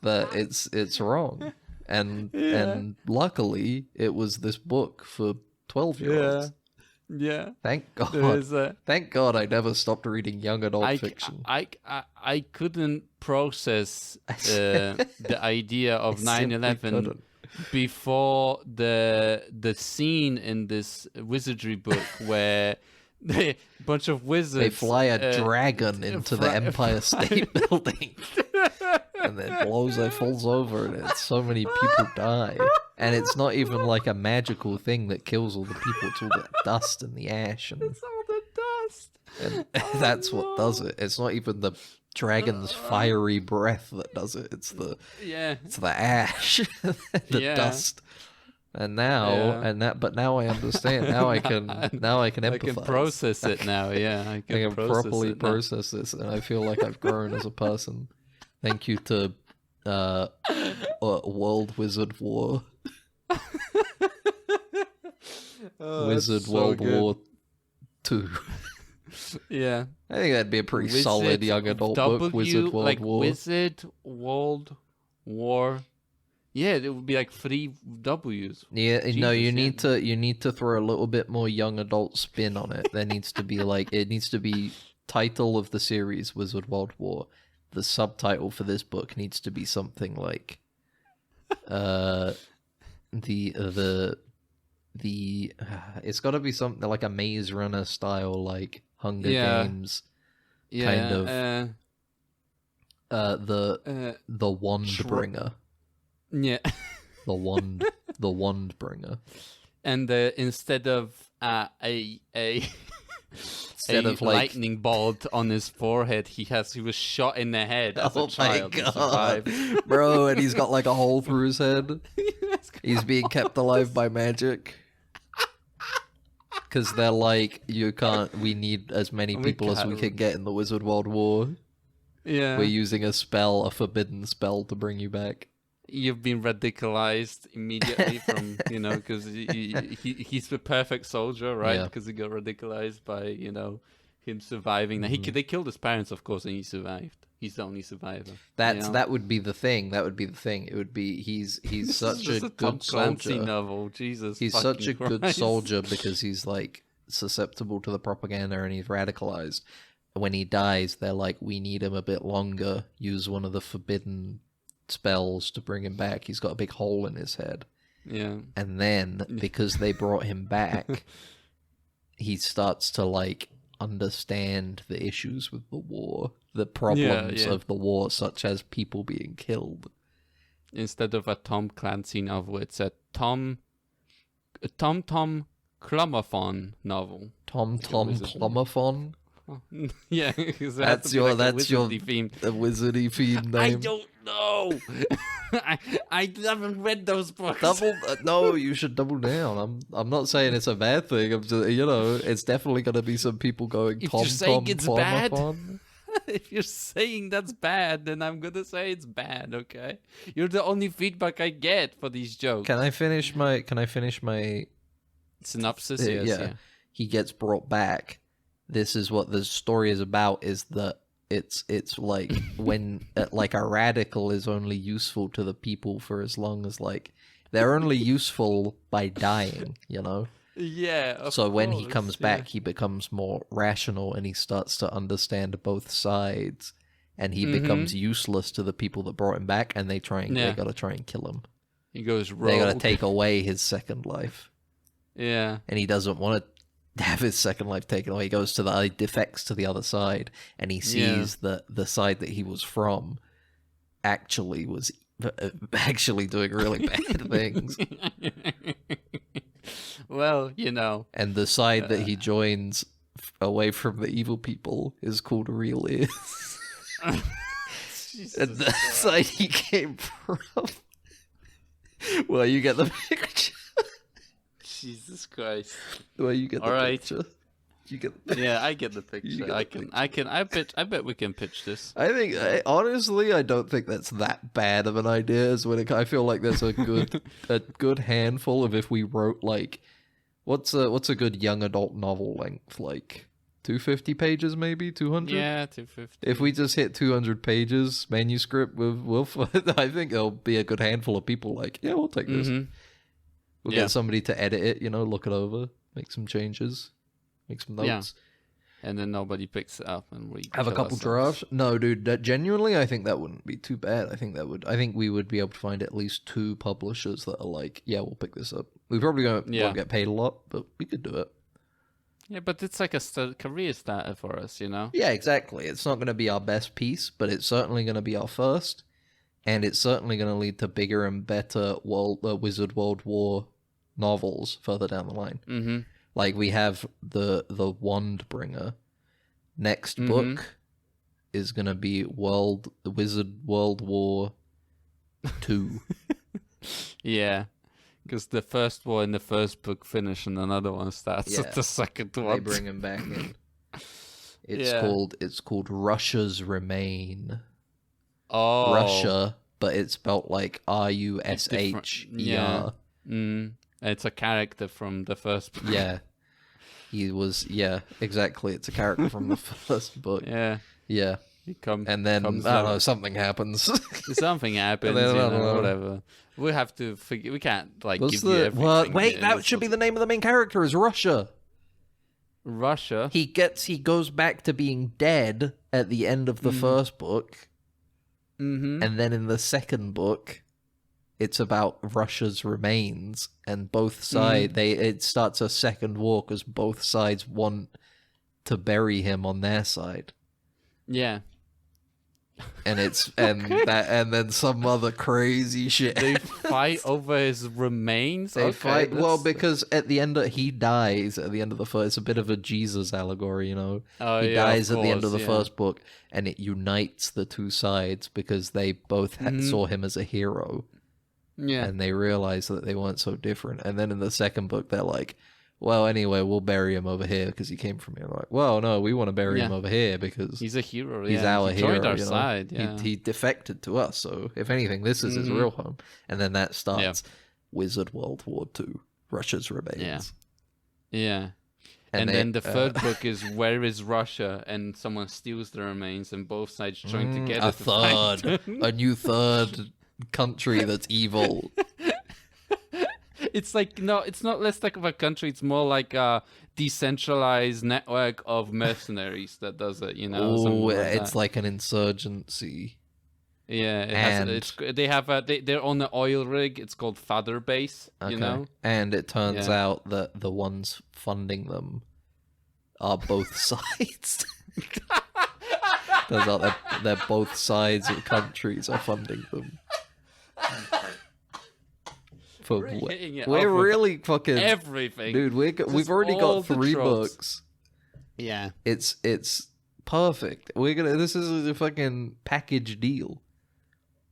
that it's wrong, and luckily it was this book for 12-year-olds. Yeah. Thank God. Thank God I never stopped reading young adult fiction. I couldn't process the idea of 9/11 before the scene in this wizardry book where a bunch of wizards they fly a dragon into the Empire State Building. And then falls over, and so many people die. And it's not even like a magical thing that kills all the people. It's all the dust and the ash. And it's all the dust. And that's what does it. It's not even dragon's fiery breath that does it. It's the ash, the dust. And now, but now I understand. Now I can empathize. I can process it now. Yeah, I can properly process this, and I feel like I've grown as a person. Thank you to World Wizard War. Wizard World War 2. Yeah, I think that'd be a pretty solid young adult book. Wizard World War. Wizard World War. Yeah, it would be like 3 W's. Yeah, Jesus, no, you need to throw a little bit more young adult spin on it. There needs to be it needs to be title of the series Wizard World War. The subtitle for this book needs to be something like it's got to be something like a Maze Runner style, like Hunger Games kind of the Wand Bringer. Yeah. the wand bringer. And instead of lightning bolt on his forehead, he was shot in the head as a child. My God. Bro, and he's got like a hole through his head. He's being kept alive by magic. Because they're like, we need as many people as we can get in the Wizard World War. Yeah. We're using a forbidden spell to bring you back. You've been radicalized immediately from, because he's the perfect soldier, right? Because he got radicalized by, him surviving. Mm-hmm. They killed his parents, of course, and he survived. He's the only survivor. That would be the thing. It would be he's such a good soldier. Novel. Jesus, he's such a good soldier because he's like susceptible to the propaganda and he's radicalized. When he dies, they're like, we need him a bit longer. Use one of the forbidden spells to bring him back. He's got a big hole in his head. Yeah. And then because they brought him back, he starts to like understand the issues with the war, the problems of the war, such as people being killed. Instead of a Tom Clancy novel, it's a Tom Clummerphon novel. Tom Clummerphon? Yeah, that's your wizardy theme name. I don't know. I haven't read those books. No, you should double down. I'm not saying it's a bad thing. I'm just, it's definitely going to be some people going. If you're saying it's bad, if you're saying that's bad, then I'm gonna say it's bad. Okay, you're the only feedback I get for these jokes. Can I finish my synopsis? Yes, yeah. He gets brought back. This is what the story is about, is that it's like when like a radical is only useful to the people for as long as like they're only useful by dying, Yeah. So when he comes back, he becomes more rational and he starts to understand both sides, and he becomes useless to the people that brought him back, and they gotta try and kill him. He goes rogue. They gotta take away his second life. Yeah. And he doesn't want to have his second life taken away. He goes to he defects to the other side, and he sees that the side that he was from actually was doing really bad things. Well, and the side that he joins away from the evil people is called Real Ears. And the side he came from. Well, you get the picture. Jesus Christ. Well, you get the picture. You get the picture. Yeah, I get the picture. I bet we can pitch this. I think honestly, I don't think that's that bad of an idea. I feel like there's a good handful of, if we wrote like, what's a good young adult novel length, like 250 pages, maybe 200. Yeah, 250. If we just hit 200 pages manuscript, I think there'll be a good handful of people like, yeah, we'll take this. We'll get somebody to edit it, look it over, make some changes, make some notes. Yeah. And then nobody picks it up and we have a couple drafts. No, dude, genuinely, I think that wouldn't be too bad. I think we would be able to find at least 2 publishers that are like, yeah, we'll pick this up. We probably won't get paid a lot, but we could do it. Yeah, but it's like a career starter for us, Yeah, exactly. It's not going to be our best piece, but it's certainly going to be our first. And it's certainly going to lead to bigger and better Wizard World War novels further down the line. Mm-hmm. Like we have the Wand Bringer. Next book is gonna be Wizard World War 2. Yeah. Because the first war in the first book finish and another one starts at the second one. They bring him back in. It's called Russia's Remain. Oh. Russia, but it's spelled like Rusher. Yeah. It's a character from the first book. Yeah. He was, exactly. It's a character from the first book. Yeah. Yeah. And then, I don't know, something happens. Something happens, whatever. We have to figure, we can't, give you everything. Well, wait, that should be the name of the main character, is Russia. Russia? He goes back to being dead at the end of the first book. Mm-hmm. And then in the second book, it's about Russia's remains, and both sides, it starts a second war because both sides want to bury him on their side. Yeah. And and then some other crazy shit. They fight over his remains. They fight because at the end he dies at the end of the first. It's a bit of a Jesus allegory, you know. He dies at the end of the first book, and it unites the two sides because they both saw him as a hero. Yeah, and they realize that they weren't so different. And then in the second book, they're like, well, anyway, we'll bury him over here because he came from here. Like, well, no, we want to bury him over here because he's a hero. He's our hero. Joined our side. Yeah. He defected to us. So if anything, this is his real home. And then that starts Wizard World War 2, Russia's Remains. Yeah. And then the third book is Where is Russia? And someone steals the remains, and both sides join together. A new third country that's evil. It's it's not less like of a country. It's more like a decentralized network of mercenaries that does it. You know, it's like an insurgency. Yeah, they're on the oil rig. It's called Father Base. Okay. You know, and it turns out that the ones funding them are both sides. Turns out they're both sides of countries are funding them. We're really fucking everything, dude. We've already got 3 books. Yeah, it's perfect. This is a fucking package deal.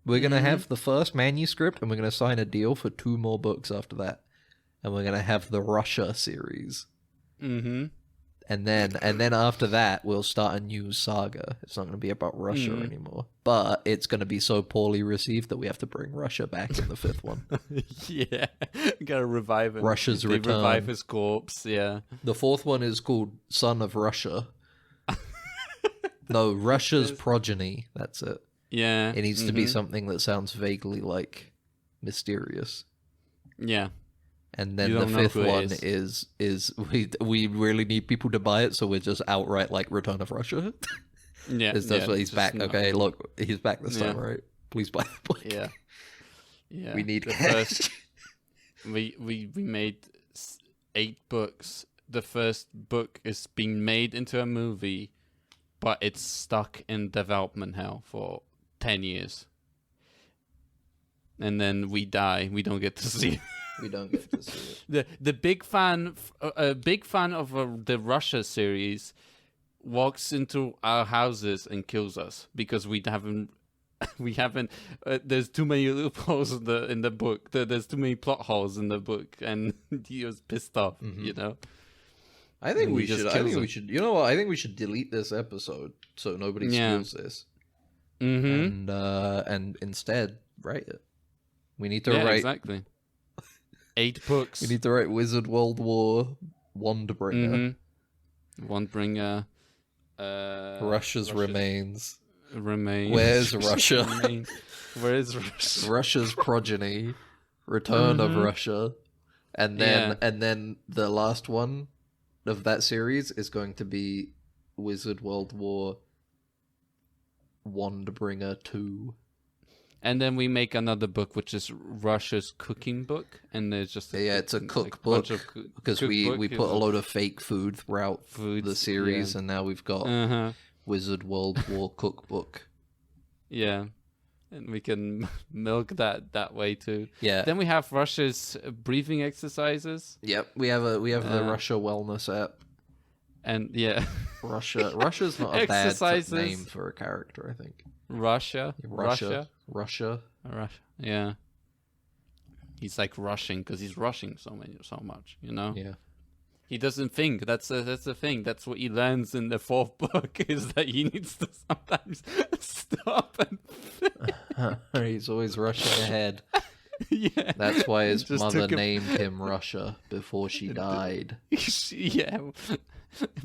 We're gonna have the first manuscript, and we're gonna sign a deal for 2 more books after that, and we're gonna have the Russia series. Mm-hmm. And then after that, we'll start a new saga. It's not going to be about Russia anymore. But it's going to be so poorly received that we have to bring Russia back in the 5th one. Yeah. Gotta revive him. Russia's return. Revive his corpse, yeah. The 4th one is called Son of Russia. No, Russia's Progeny. That's it. Yeah. It needs to be something that sounds vaguely, mysterious. Yeah. And then the 5th one is we really need people to buy it, so we're just outright Return of Russia. Yeah, that's what he's back. No. Okay, look, he's back this time, right? Please buy the book. Yeah, yeah. We need cash. We made 8 books. The first book is being made into a movie, but it's stuck in development hell for 10 years, and then we die. We don't get to see it. We don't get to see it. The big fan of the Russia series walks into our houses and kills us because we haven't. There's too many loopholes in the book. There's too many plot holes in the book, and he was pissed off. You know. I think we should. You know what? I think we should delete this episode so nobody steals this. Mm-hmm. And instead write it. We need to write exactly. 8 books. We need to write Wizard World War Wandbringer. Wandbringer. Russia's Remains. Where's Russia? Where's Russia? Russia's Progeny. Return of Russia. And then the last one of that series is going to be Wizard World War Wandbringer 2. And then we make another book, which is Russia's cooking book, and there's just it's a cookbook because we put a load of fake food throughout the series, and now we've got Wizard World War cookbook. Yeah, and we can milk that way too. Yeah. Then we have Russia's breathing exercises. Yep, we have the Russia Wellness app. And yeah, Russia's not a bad name for a character, I think. Russia. Yeah. He's like rushing because he's rushing so much, you know. Yeah. He doesn't think. That's the thing. That's what he learns in the 4th book is that he needs to sometimes stop and. He's always rushing ahead. Yeah. That's why his mother named him Russia before she died. Yeah.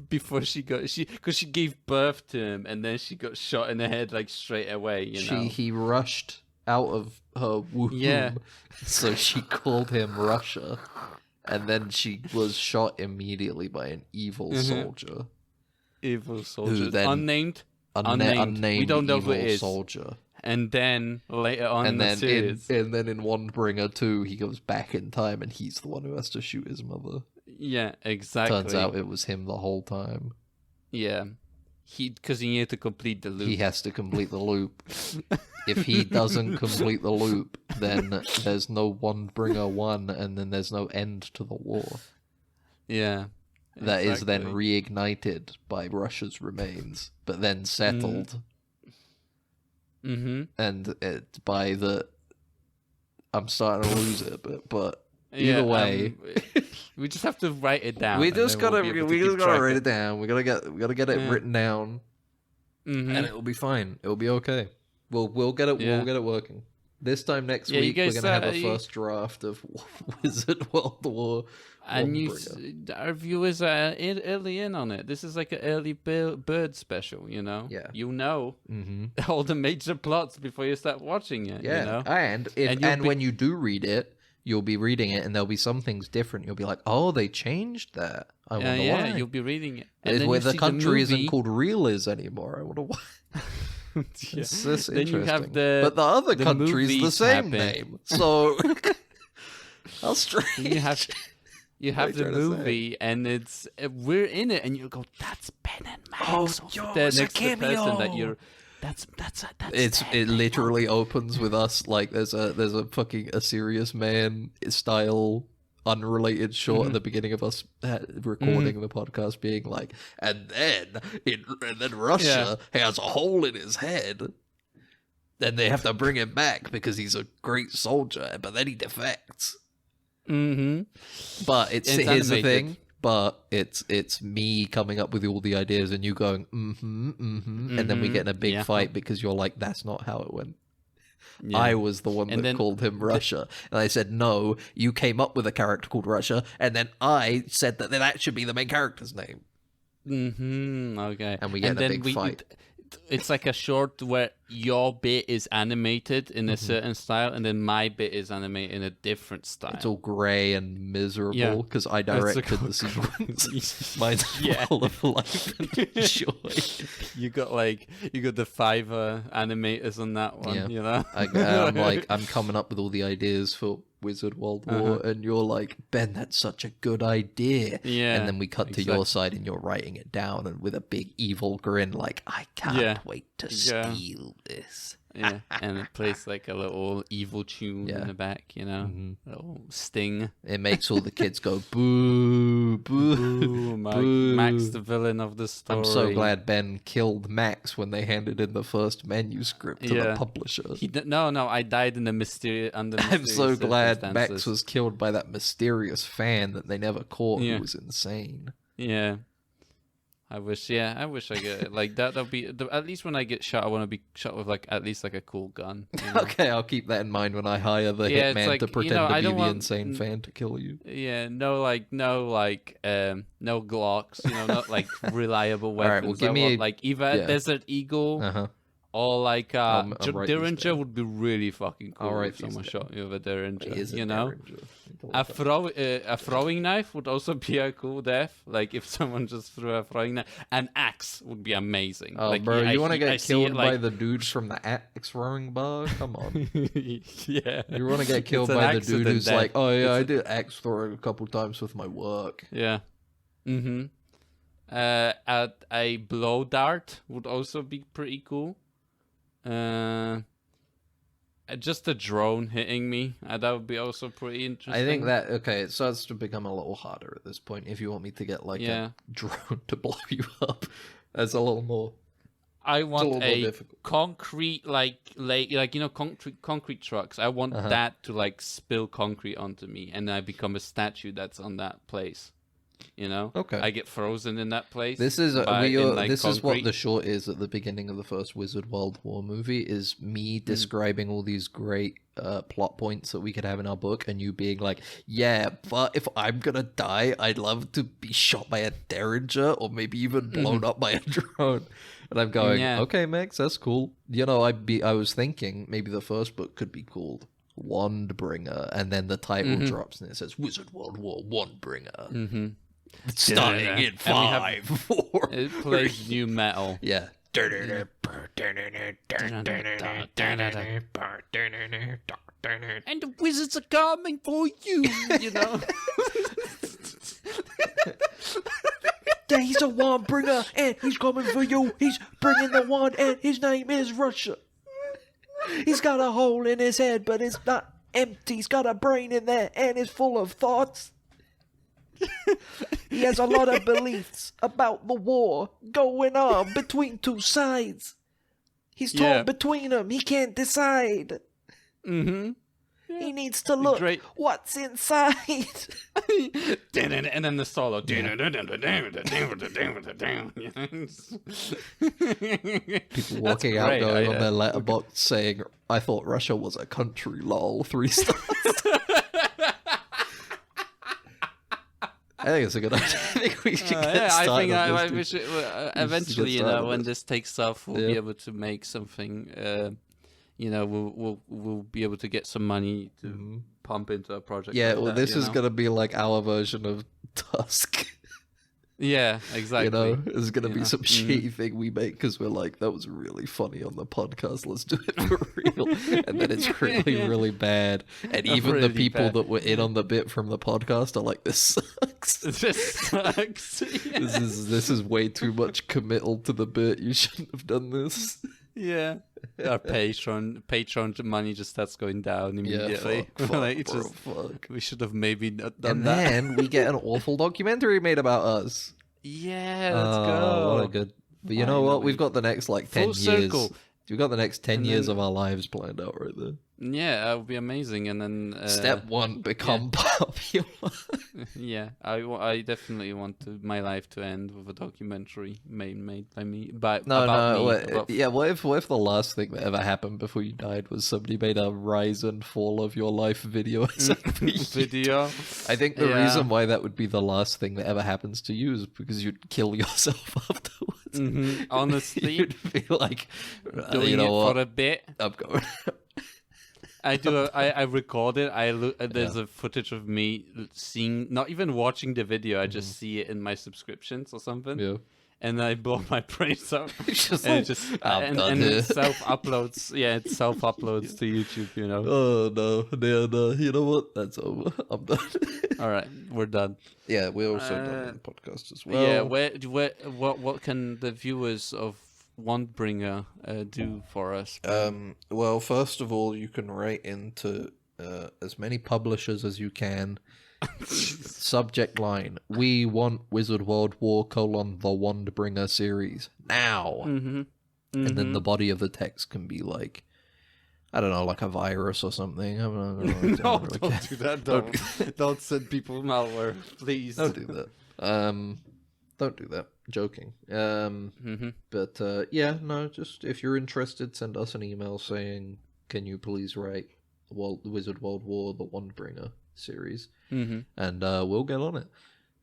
Before because she gave birth to him and then she got shot in the head like straight away. He rushed out of her womb. Yeah. So she called him Russia, and then she was shot immediately by an evil soldier. Evil soldier, unnamed. We don't know who it is. Soldier. And then later on in the series, and then in Wandbringer 2, he goes back in time and he's the one who has to shoot his mother. Yeah, exactly. Turns out it was him the whole time. Yeah. Because he needed to complete the loop. He has to complete the loop. If he doesn't complete the loop, then there's no Wandbringer 1, and then there's no end to the war. Yeah. That is then reignited by Russia's remains, but then settled. Mm-hmm. And by the... I'm starting to lose it, but either way... we just have to write it down. We just gotta write it down. We gotta get it written down, and it'll be fine. It'll be okay. We'll get it. Yeah. We'll get it working. This time next week, we're gonna have a first draft of Wizard World War. And our viewers are early in on it. This is like an early bird special, you know. Yeah. You know all the major plots before you start watching it. Yeah. You know? And when you do read it, you'll be reading it, and there'll be some things different. You'll be like, "Oh, they changed that. I wonder why." Yeah, you'll be reading it, and where the country isn't called Realiz anymore. I wonder why. It's this then interesting. You have but the other country's the same name, so how strange. You have the movie, and it's we're in it, and you go, "That's Ben and Max." It's a cameo. It literally opens with us like there's a fucking a serious man style unrelated short at the beginning of us recording the podcast being like, and then Russia has a hole in his head. Then they have to bring him back because he's a great soldier, but then he defects. But here's the thing. But it's me coming up with all the ideas and you going, and then we get in a big fight because you're like, that's not how it went. Yeah. I was the one that called him Russia. And I said, no, you came up with a character called Russia, and then I said that should be the main character's name. Okay. And we get in a big fight. It's like a short where your bit is animated in a certain style, and then my bit is animated in a different style. It's all grey and miserable because I directed the sequence. Mine's full of life and joy. You got the Fiverr animators on that one. You know, I'm coming up with all the ideas for Wizard World War, and you're like, Ben, that's such a good idea. Yeah, and then we cut to your side, and you're writing it down, and with a big evil grin, like, I can't wait to steal this. Yeah, and it plays like a little evil tune in the back, you know, a little sting. It makes all the kids go boo, boo, boo. Max, the villain of the story. I'm so glad Ben killed Max when they handed in the first manuscript to the publisher. No, I died in the mysterious. I'm so glad Max was killed by that mysterious fan that they never caught, who was insane. Yeah. I wish I get it. Like that'll be at least when I get shot, I want to be shot with at least a cool gun. You know? Okay, I'll keep that in mind when I hire the hitman to pretend to be the insane fan to kill you. Yeah, no Glocks, you know, not reliable weapons. All right, well, give me either a Desert Eagle or Derringer would be really fucking cool if someone shot you with a Derringer. You know, a throwing knife would also be a cool death. Like if someone just threw a throwing knife, an axe would be amazing. Oh, bro, you want to get killed by the dudes from the axe throwing bar? Come on. Yeah, you want to get killed by the dude who's like, oh yeah, I did axe throwing a couple times with my work. Yeah. A blow dart would also be pretty cool. just a drone hitting me. That would be also pretty interesting. I think that it starts to become a little harder at this point. If you want me to get like a drone to blow you up, that's a little more. I want a concrete concrete trucks. I want that to like spill concrete onto me, and I become a statue that's on that place. You know, I get frozen in that place. This is is what the short is at the beginning of the first Wizard World War movie. Is me describing all these great plot points that we could have in our book, and you being like, "Yeah, but if I'm gonna die, I'd love to be shot by a derringer, or maybe even blown up by a drone." And I'm going, "Okay, Max, that's cool." You know, I was thinking maybe the first book could be called Wandbringer, and then the title drops and it says Wizard World War Wandbringer. Starting in 5, 4. It plays new metal. Yeah. And the wizards are coming for you, you know. Yeah, he's a wand bringer, and he's coming for you. He's bringing the wand, and his name is Russia. He's got a hole in his head, but it's not empty. He's got a brain in there, and it's full of thoughts. He has a lot of beliefs about the war going on between two sides. He's torn between them. He can't decide. He needs to look what's inside. And then the solo. People walking out going on their letterbox saying, "I thought Russia was a country, lol, 3 stars." I think it's a good idea. I think we should get started. I think we should, eventually, you know, when this takes off, we'll be able to make something. You know, we'll be able to get some money to pump into a project. Yeah, like well, this is gonna be like our version of Tusk. Yeah, exactly. You know, it's gonna be some shitty thing we make because we're like, that was really funny on the podcast. Let's do it for real. And then it's really, really bad. And even really the people that were in on the bit from the podcast are like, this sucks. This sucks. Yeah. This is way too much committal to the bit. You shouldn't have done this. Yeah. Our Patreon money just starts going down immediately. Yeah, fuck. We should have maybe not done and that. And then we get an awful documentary made about us. Yeah, let's go. What a good. But you know what? We've got the next like 10 years. Circle. We've got the next 10 years of our lives planned out right there. Yeah, that would be amazing. And then step 1, become popular. Yeah, I definitely want my life to end with a documentary made by me. What if the last thing that ever happened before you died was somebody made a rise and fall of your life video? Video. I think the reason why that would be the last thing that ever happens to you is because you'd kill yourself afterwards. Honestly, you'd feel like doing you know it what? For a bit. I'm going. I record it. There's a footage of me seeing, not even watching the video. I just see it in my subscriptions or something. Yeah. And I blow my brains out. And it self-uploads. Yeah, it self-uploads to YouTube, you know. Oh, no. You know what? That's over. I'm done. All right, we're done. Yeah, we're also done the podcast as well. Yeah, what can the viewers of Wandbringer do for us? Well, first of all, you can write into as many publishers as you can. Subject line: we want Wizard World War: the Wandbringer series now. And then the body of the text can be like, I don't know, like a virus or something. Don't do that. Don't send people malware, please. Don't do that. Don't do that. Joking. But just if you're interested, send us an email saying, can you please write Wizard World War: the Wandbringer series, and we'll get on it.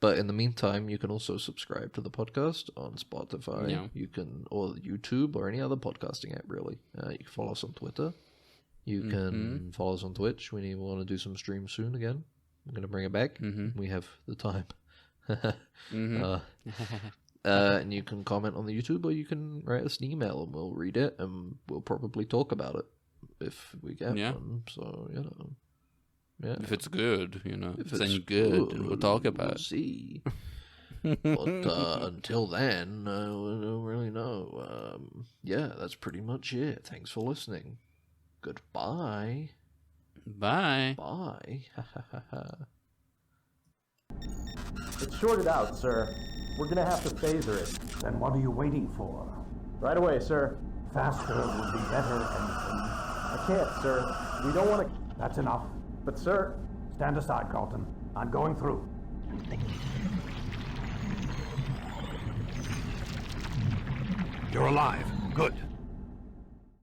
But in the meantime, you can also subscribe to the podcast on Spotify. Yeah. You can, or YouTube, or any other podcasting app. Really, you can follow us on Twitter. You can follow us on Twitch. We want to do some streams soon again. I'm going to bring it back. We have the time. And you can comment on the YouTube, or you can write us an email, and we'll read it, and we'll probably talk about it if we get one. So if it's good, if it's any good, and we'll talk about it. See. But until then, we don't really know. That's pretty much it. Thanks for listening. Goodbye. Bye. Bye. It's shorted out, sir. We're gonna have to phaser it. Then what are you waiting for? Right away, sir. Faster would be better, Ensign. I can't, sir. We don't want to... That's enough. But, sir... Stand aside, Carlton. I'm going through. You're alive. Good.